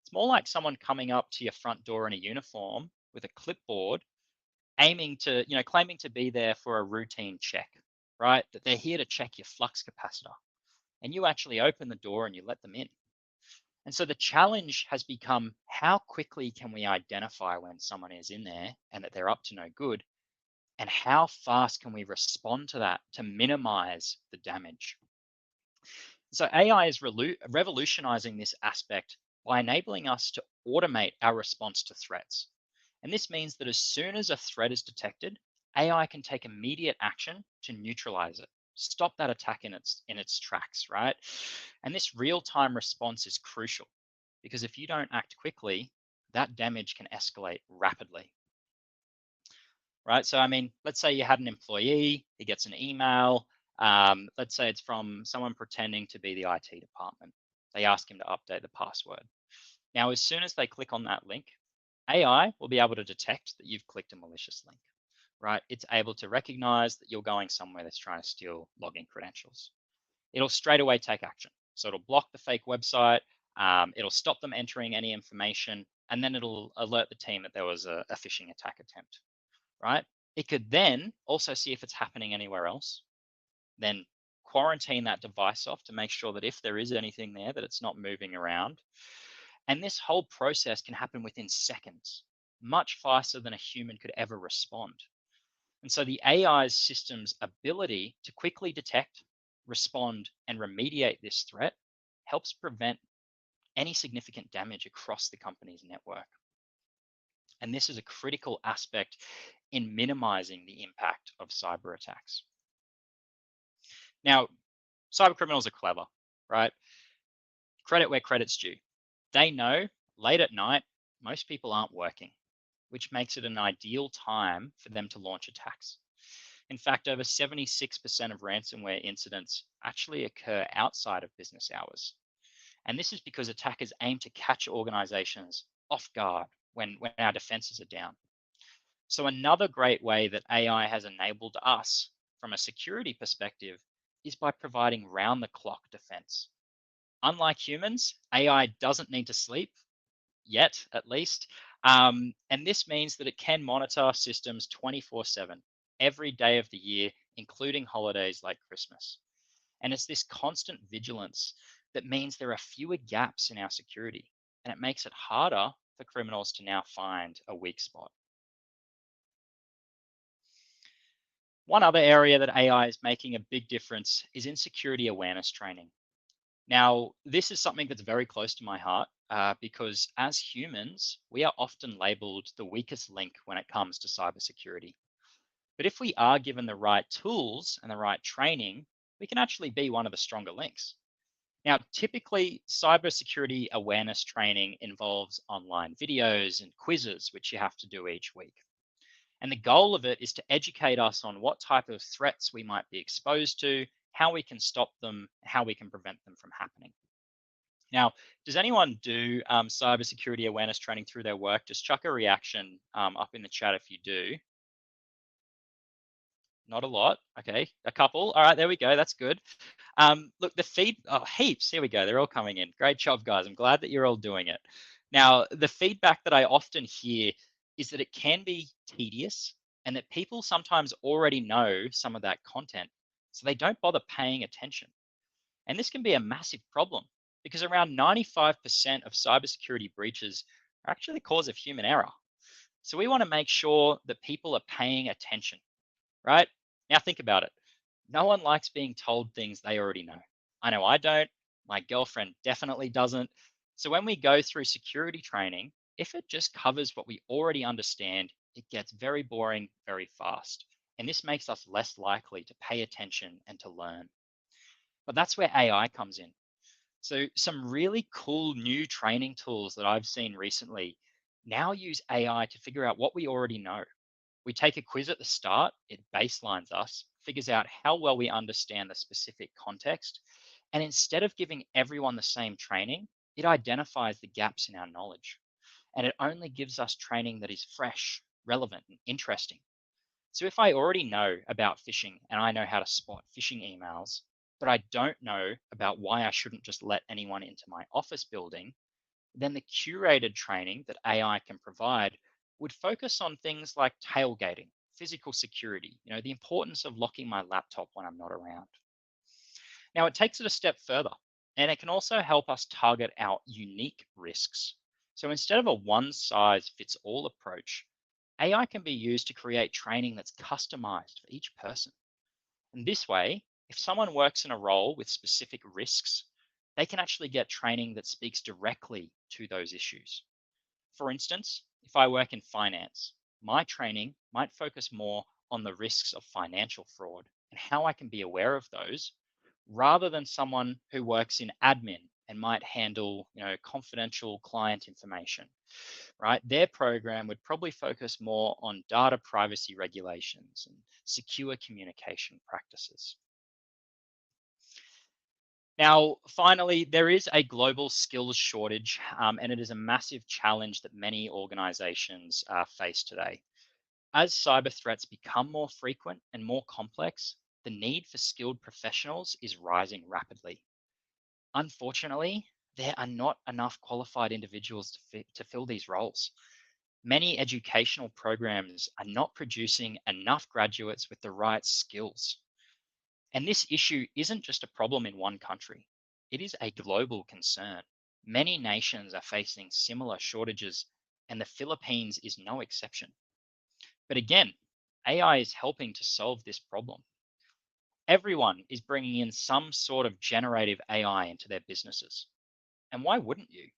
S3: It's more like someone coming up to your front door in a uniform with a clipboard, claiming to be there for a routine check, right? That they're here to check your flux capacitor. And you actually open the door and you let them in. And so the challenge has become how quickly can we identify when someone is in there and that they're up to no good? And how fast can we respond to that to minimize the damage? So AI is revolutionizing this aspect by enabling us to automate our response to threats. And this means that as soon as a threat is detected, AI can take immediate action to neutralize it, stop that attack in its tracks, right? And this real-time response is crucial because if you don't act quickly, that damage can escalate rapidly. Right. So, I mean, let's say you had an employee, he gets an email. Let's say it's from someone pretending to be the IT department. They ask him to update the password. Now, as soon as they click on that link, AI will be able to detect that you've clicked a malicious link, right? It's able to recognize that you're going somewhere that's trying to steal login credentials. It'll straight away take action. So it'll block the fake website, it'll stop them entering any information, and then it'll alert the team that there was a phishing attack attempt, right? It could then also see if it's happening anywhere else, then quarantine that device off to make sure that if there is anything there, that it's not moving around. And this whole process can happen within seconds, much faster than a human could ever respond. And so the AI's system's ability to quickly detect, respond, and remediate this threat helps prevent any significant damage across the company's network. And this is a critical aspect in minimizing the impact of cyber attacks. Now, cyber criminals are clever, right? Credit where credit's due. They know late at night, most people aren't working, which makes it an ideal time for them to launch attacks. In fact, over 76% of ransomware incidents actually occur outside of business hours. And this is because attackers aim to catch organizations off guard when our defenses are down. So, another great way that AI has enabled us from a security perspective is by providing round the clock defense. Unlike humans, AI doesn't need to sleep yet, at least. And this means that it can monitor systems 24/7, every day of the year, including holidays like Christmas. And it's this constant vigilance that means there are fewer gaps in our security, and it makes it harder for criminals to now find a weak spot. One other area that AI is making a big difference is in security awareness training. Now, this is something that's very close to my heart because as humans, we are often labeled the weakest link when it comes to cybersecurity. But if we are given the right tools and the right training, we can actually be one of the stronger links. Now, typically, cybersecurity awareness training involves online videos and quizzes, which you have to do each week. And the goal of it is to educate us on what type of threats we might be exposed to, how we can stop them, how we can prevent them from happening. Now, does anyone do cybersecurity awareness training through their work? Just chuck a reaction up in the chat if you do. Not a lot. Okay, a couple. All right, there we go. That's good. Look, heaps. Here we go. They're all coming in. Great job, guys. I'm glad that you're all doing it. Now, the feedback that I often hear is that it can be tedious and that people sometimes already know some of that content, so they don't bother paying attention. And this can be a massive problem because around 95% of cybersecurity breaches are actually the cause of human error. So we want to make sure that people are paying attention, right? Now think about it. No one likes being told things they already know. I know I don't. My girlfriend definitely doesn't. So when we go through security training, if it just covers what we already understand, it gets very boring very fast. And this makes us less likely to pay attention and to learn. But that's where AI comes in. So some really cool new training tools that I've seen recently now use AI to figure out what we already know. We take a quiz at the start, it baselines us, figures out how well we understand the specific context, and instead of giving everyone the same training, it identifies the gaps in our knowledge. And it only gives us training that is fresh, relevant, and interesting. So if I already know about phishing and I know how to spot phishing emails, but I don't know about why I shouldn't just let anyone into my office building, then the curated training that AI can provide would focus on things like tailgating, physical security, the importance of locking my laptop when I'm not around. Now, it takes it a step further, and it can also help us target our unique risks. So instead of a one size fits all approach, AI can be used to create training that's customized for each person. And this way, if someone works in a role with specific risks, they can actually get training that speaks directly to those issues. For instance, if I work in finance, my training might focus more on the risks of financial fraud and how I can be aware of those, rather than someone who works in admin and might handle, confidential client information, right? Their program would probably focus more on data privacy regulations and secure communication practices. Now, finally, there is a global skills shortage, and it is a massive challenge that many organizations face today. As cyber threats become more frequent and more complex, the need for skilled professionals is rising rapidly. Unfortunately, there are not enough qualified individuals to fill these roles. Many educational programs are not producing enough graduates with the right skills. And this issue isn't just a problem in one country, it is a global concern. Many nations are facing similar shortages, and the Philippines is no exception. But again, AI is helping to solve this problem. Everyone is bringing in some sort of generative AI into their businesses. And why wouldn't you?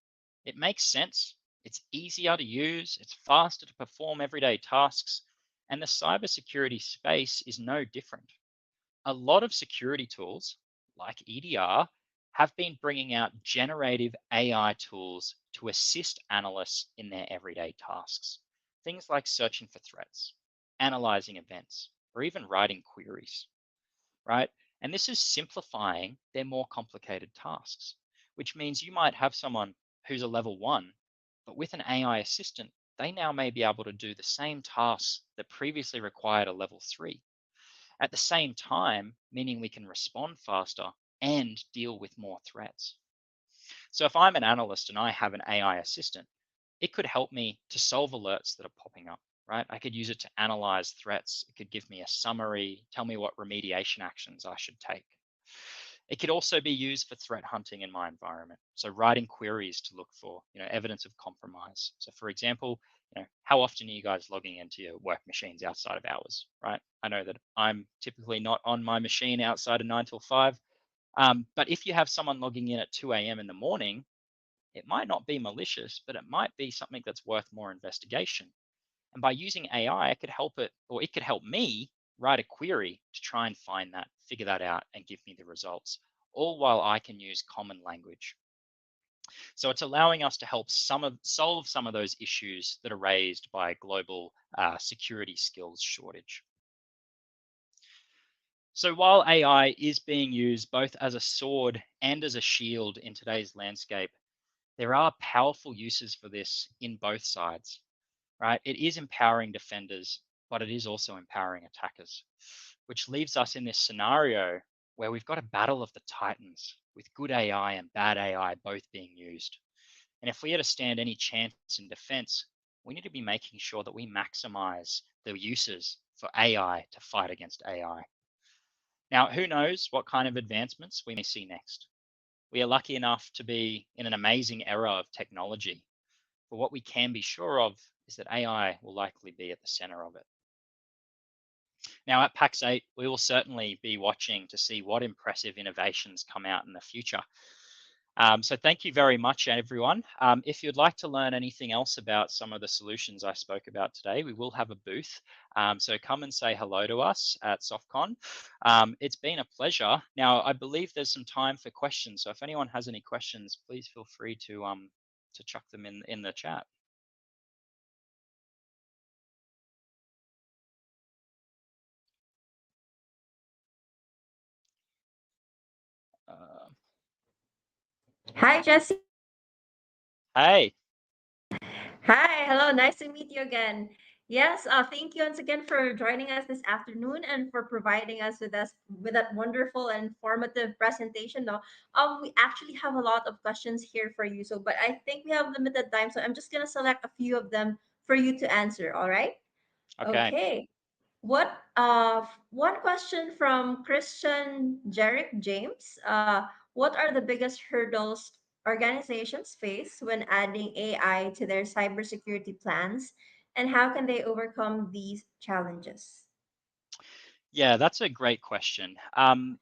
S3: It makes sense. It's easier to use, it's faster to perform everyday tasks, and the cybersecurity space is no different. A lot of security tools, like EDR, have been bringing out generative AI tools to assist analysts in their everyday tasks. Things like searching for threats, analyzing events, or even writing queries, right? And this is simplifying their more complicated tasks, which means you might have someone who's a level one, but with an AI assistant, they now may be able to do the same tasks that previously required a level three. At the same time, meaning we can respond faster and deal with more threats. So if I'm an analyst and I have an AI assistant, it could help me to solve alerts that are popping up, right? I could use it to analyze threats. It could give me a summary, tell me what remediation actions I should take. It could also be used for threat hunting in my environment. So writing queries to look for, evidence of compromise. So for example, how often are you guys logging into your work machines outside of hours, right? I know that I'm typically not on my machine outside of 9 till 5. But if you have someone logging in at 2 a.m. in the morning, it might not be malicious, but it might be something that's worth more investigation. And by using AI, it could help it, or it could help me write a query to try and find that, figure that out, and give me the results, all while I can use common language. So it's allowing us to help solve some of those issues that are raised by global security skills shortage. So while AI is being used both as a sword and as a shield in today's landscape, there are powerful uses for this in both sides, right? It is empowering defenders, but it is also empowering attackers, which leaves us in this scenario where we've got a battle of the titans with good AI and bad AI both being used. And if we are to stand any chance in defense, we need to be making sure that we maximize the uses for AI to fight against AI. Now, who knows what kind of advancements we may see next? We are lucky enough to be in an amazing era of technology, but what we can be sure of is that AI will likely be at the center of it. Now, at PAX 8, we will certainly be watching to see what impressive innovations come out in the future. So thank you very much, everyone. If you'd like to learn anything else about some of the solutions I spoke about today, we will have a booth. So come and say hello to us at SoftCon. It's been a pleasure. Now, I believe there's some time for questions. So if anyone has any questions, please feel free to chuck them in the chat. Uh,
S4: Hi, Jesse.
S3: hey,
S4: Hi, hello. Nice to meet you again. Yes, thank you once again for joining us this afternoon and for providing us with that wonderful and informative presentation. No, we actually have a lot of questions here for you. So, but I think we have limited time, so I'm just gonna select a few of them for you to answer. All right?
S3: okay.
S4: Okay. One question from Christian Jarek James. What are the biggest hurdles organizations face when adding AI to their cybersecurity plans, and how can they overcome these challenges?
S3: Yeah, that's a great question.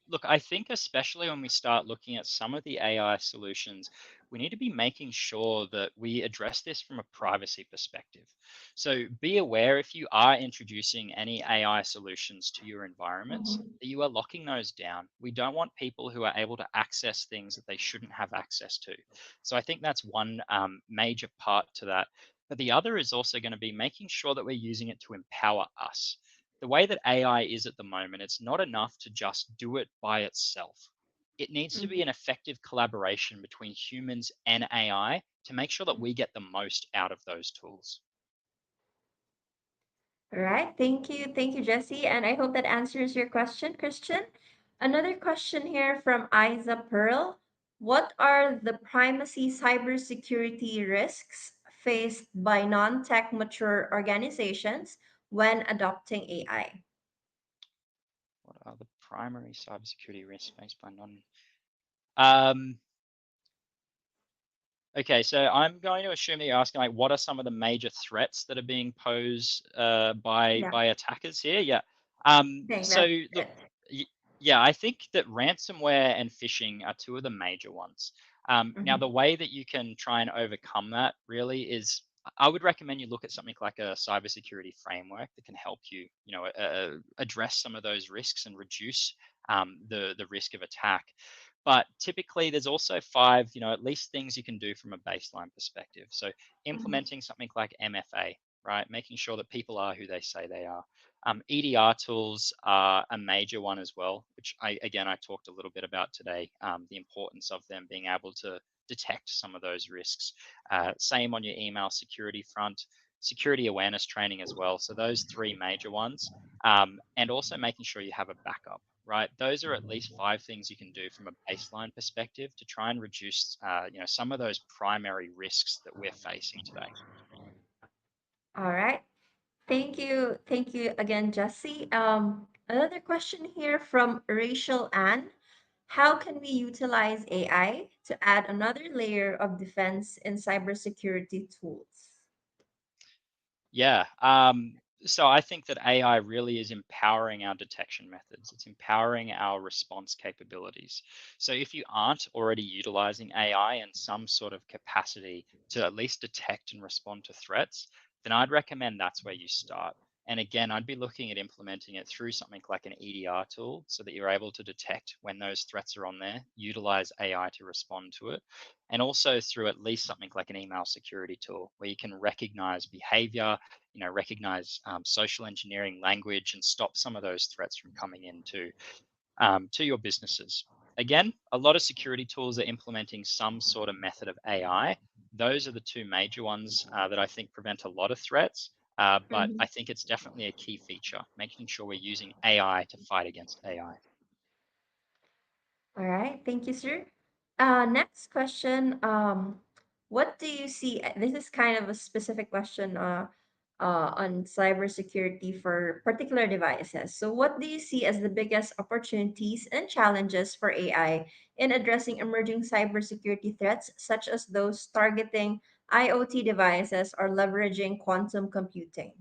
S3: Look, I think especially when we start looking at some of the AI solutions, we need to be making sure that we address this from a privacy perspective. So be aware if you are introducing any AI solutions to your environments,
S4: Mhm.
S3: that you are locking those down. We don't want people who are able to access things that they shouldn't have access to. So I think that's one major part to that. But the other is also going to be making sure that we're using it to empower us. The way that AI is at the moment, it's not enough to just do it by itself. It needs to be
S4: Mhm.
S3: an effective collaboration between humans and AI to make sure that we get the most out of those tools.
S4: All right. Thank you. Thank you, Jesse. And I hope that answers your question, Christian. Another question here from Isa Pearl. What are the primacy cybersecurity risks faced by non-tech mature organizations when adopting AI?
S3: What are the primary cybersecurity risks faced by non? Um, Okay, so I'm going to assume that you're asking like what are some of the major threats that are being posed
S4: Yeah,
S3: by attackers here? Yeah.
S4: I think
S3: So
S4: that's
S3: look,
S4: it.
S3: y- yeah, I think that ransomware and phishing are two of the major ones. Now,
S4: Mhm,
S3: the way that you can try and overcome that really is, I would recommend you look at something like a cybersecurity framework that can help you, address some of those risks and reduce the risk of attack. But typically, there's also five, at least things you can do from a baseline perspective. So
S4: mhm,
S3: implementing something like MFA, right? Making sure that people are who they say they are. EDR tools are a major one as well, which I talked a little bit about today. The importance of them being able to detect some of those risks. Same on your email security front, security awareness training as well. So those three major ones, and also making sure you have a backup, right? Those are at least five things you can do from a baseline perspective to try and reduce, some of those primary risks that we're facing today.
S4: all right. Thank you. Thank you again, Jesse. Another question here from Rachel Ann. How can we utilize AI to add another layer of defense in cybersecurity tools?
S3: Yeah. So I think that AI really is empowering our detection methods. It's empowering our response capabilities. So if you aren't already utilizing AI in some sort of capacity to at least detect and respond to threats, then I'd recommend that's where you start. And again, I'd be looking at implementing it through something like an EDR tool so that you're able to detect when those threats are on there, utilize AI to respond to it, and also through at least something like an email security tool where you can recognize behavior, recognize social engineering language and stop some of those threats from coming into to your businesses. Again, a lot of security tools are implementing some sort of method of AI. Those are the two major ones that I think prevent a lot of threats. But I
S4: Mhm.
S3: think it's definitely a key feature, making sure we're using AI to fight against AI.
S4: All right, thank you, sir. Next question. What do you see? This is kind of a specific question on cybersecurity for particular devices. So, what do you see as the biggest opportunities and challenges for AI in addressing emerging cybersecurity threats, such as those targeting IoT devices or leveraging quantum computing?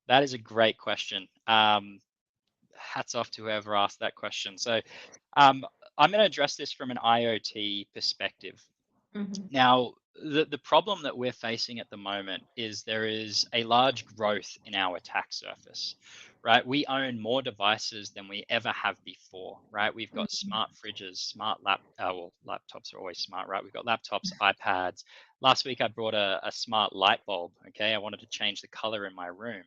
S3: That is a great question. Hats off to whoever asked that question. So um, I'm going to address this from an IoT perspective.
S4: Mm-hmm,
S3: Now, the problem that we're facing at the moment is there is a large growth in our attack surface, right? We own more devices than we ever have before, right? We've got smart fridges, laptops are always smart, right? We've got laptops, iPads. Last week I brought a smart light bulb. Okay, I wanted to change the color in my room.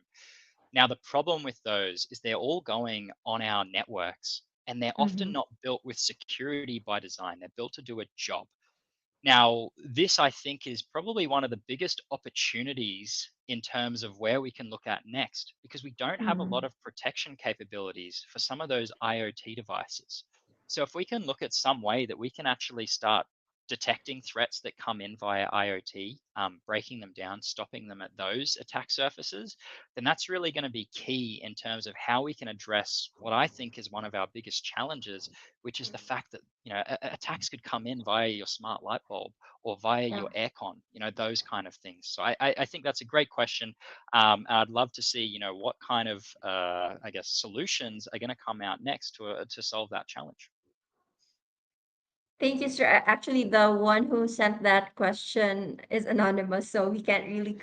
S3: Now, the problem with those is they're all going on our networks and they're often
S4: mm-hmm,
S3: not built with security by design. They're built to do a job. Now, this I think is probably one of the biggest opportunities in terms of where we can look at next because we don't have a
S4: mm-hmm.
S3: lot of protection capabilities for some of those IoT devices. So, if we can look at some way that we can actually start detecting threats that come in via IoT, breaking them down, stopping them at those attack surfaces, then that's really going to be key in terms of how we can address what I think is one of our biggest challenges, which is the fact that attacks could come in via your smart light bulb or via
S4: Yeah.
S3: your aircon, those kind of things. So I think that's a great question. I'd love to see what kind of I guess solutions are going to come out next to solve that challenge.
S4: Thank you, sir. Actually, the one who sent that question is anonymous, so we can't really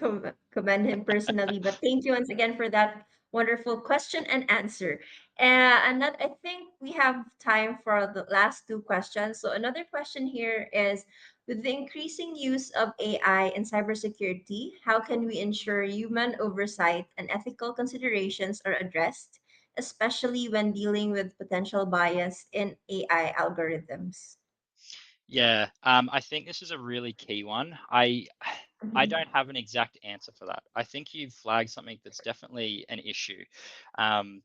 S4: commend him personally. But thank you once again for that wonderful question and answer. And that, I think we have time for the last two questions. So another question here is, with the increasing use of AI in cybersecurity, how can we ensure human oversight and ethical considerations are addressed, especially when dealing with potential bias in AI algorithms?
S3: Yeah, I think this is a really key one. I
S4: Mhm.
S3: don't have an exact answer for that. I think you've flagged something that's definitely an issue. Um,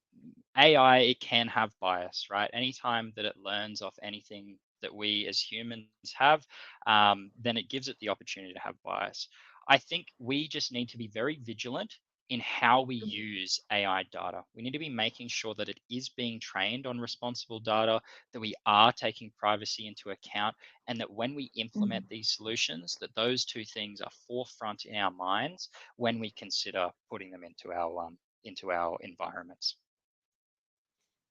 S3: AI, it can have bias, right? Anytime that it learns off anything that we as humans have, then it gives it the opportunity to have bias. I think we just need to be very vigilant in how we use AI data. We need to be making sure that it is being trained on responsible data, that we are taking privacy into account, and that when we implement
S4: Mhm.
S3: these solutions, that those two things are forefront in our minds when we consider putting them into our environments.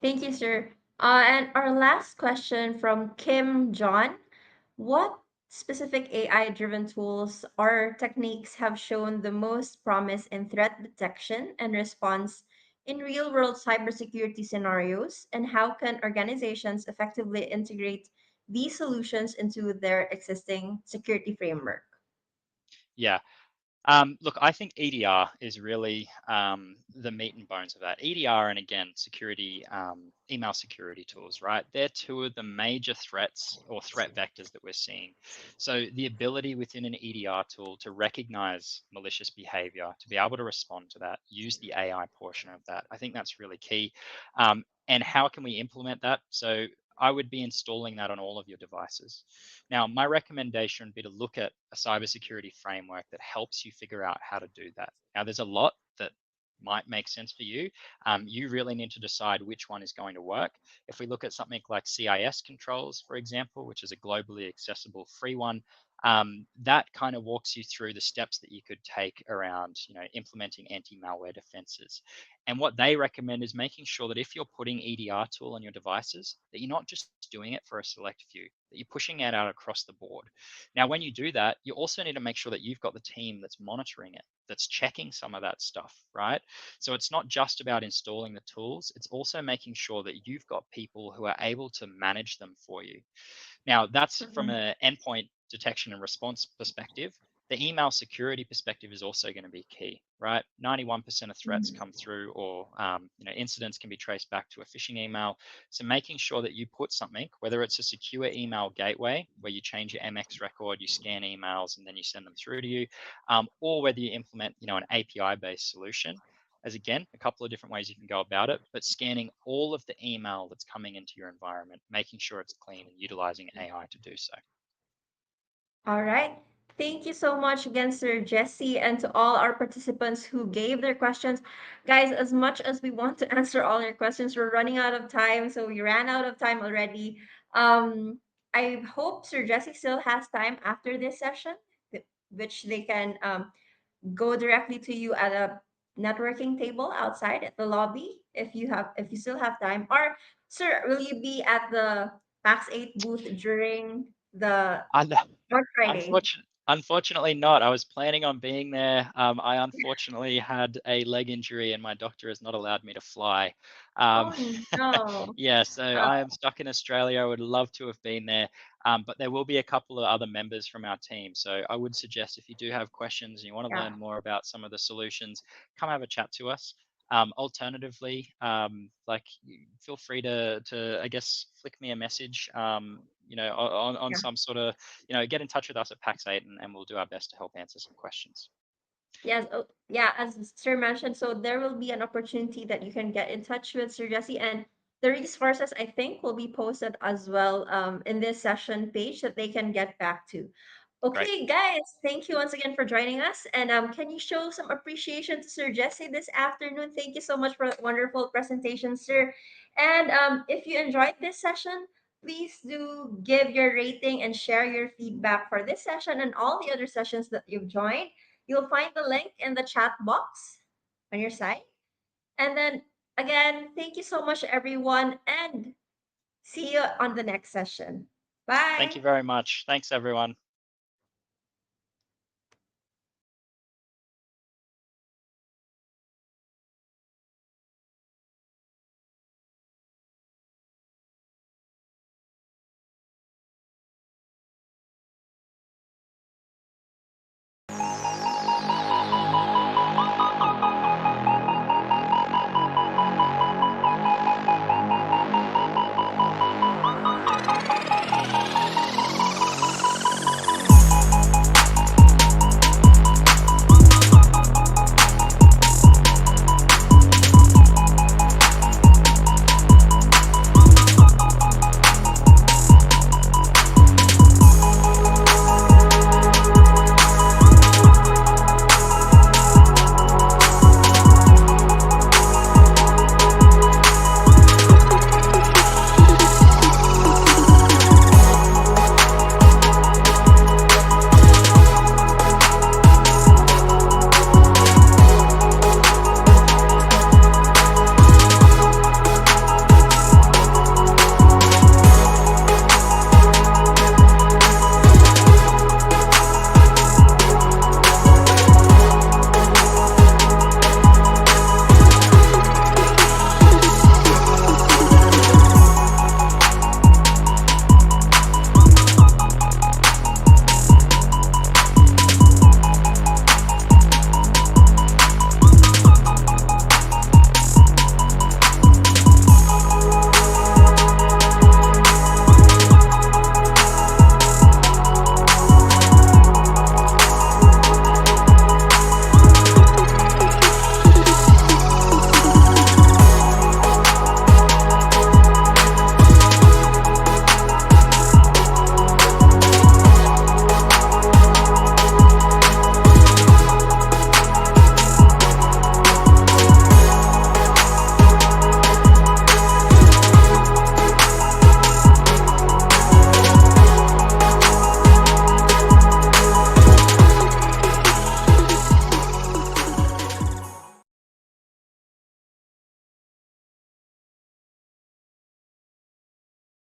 S4: Thank you, sir. And our last question from Kim John. What specific AI-driven tools or techniques have shown the most promise in threat detection and response in real-world cybersecurity scenarios, and how can organizations effectively integrate these solutions into their existing security framework?
S3: Yeah, look, I think EDR is really the meat and bones of that. EDR and again, security, email security tools, right? They're two of the major threats or threat vectors that we're seeing. So the ability within an EDR tool to recognize malicious behavior, to be able to respond to that, use the AI portion of that, I think that's really key. And how can we implement that? So I would be installing that on all of your devices. Now, my recommendation would be to look at a cybersecurity framework that helps you figure out how to do that. Now, there's a lot that might make sense for you. You really need to decide which one is going to work. If we look at something like CIS controls, for example, which is a globally accessible free one, that kind of walks you through the steps that you could take around, implementing anti-malware defenses. And what they recommend is making sure that if you're putting EDR tool on your devices, that you're not just doing it for a select few, that you're pushing it out across the board. Now, when you do that, you also need to make sure that you've got the team that's monitoring it, that's checking some of that stuff, right? So it's not just about installing the tools, it's also making sure that you've got people who are able to manage them for you. Now, that's from
S4: Mhm.
S3: an endpoint detection and response perspective. The email security perspective is also going to be key, right? 91% of threats
S4: Mhm.
S3: come through, or incidents can be traced back to a phishing email. So making sure that you put something, whether it's a secure email gateway where you change your MX record, you scan emails, and then you send them through to you, or whether you implement, an API-based solution, as again, a couple of different ways you can go about it, but scanning all of the email that's coming into your environment, making sure it's clean and utilizing AI to do so.
S4: All right. Thank you so much again, Sir Jesse, and to all our participants who gave their questions. Guys, as much as we want to answer all your questions, we're running out of time. So we ran out of time already. I hope Sir Jesse still has time after this session, which they can go directly to you at a networking table outside at the lobby if you still have time. Or, sir, will you be at the PAX 8 booth during the
S3: And
S4: on Friday?
S3: unfortunately not. I was planning on being there. I unfortunately had a leg injury and my doctor has not allowed me to fly. Um,
S4: Oh no.
S3: yeah, so
S4: Uh,
S3: I am stuck in Australia. I would love to have been there, but there will be a couple of other members from our team. So I would suggest if you do have questions and you want to
S4: yeah.
S3: learn more about some of the solutions, come have a chat to us. Alternatively, feel free to I guess flick me a message, on
S4: Yeah.
S3: some sort of, get in touch with us at PAX 8 and we'll do our best to help answer some questions.
S4: Yes, oh, yeah, as Sir mentioned, so there will be an opportunity that you can get in touch with Sir Jesse, and the resources I think will be posted as well in this session page that they can get back to.
S3: Great.
S4: Okay, guys, thank you once again for joining us. And can you show some appreciation to Sir Jesse this afternoon? Thank you so much for that wonderful presentation, sir. And if you enjoyed this session, please do give your rating and share your feedback for this session and all the other sessions that you've joined. You'll find the link in the chat box on your side. And then again, thank you so much, everyone, and see you on the next session.
S3: Thank
S4: Bye.
S3: you very much. Thanks, everyone.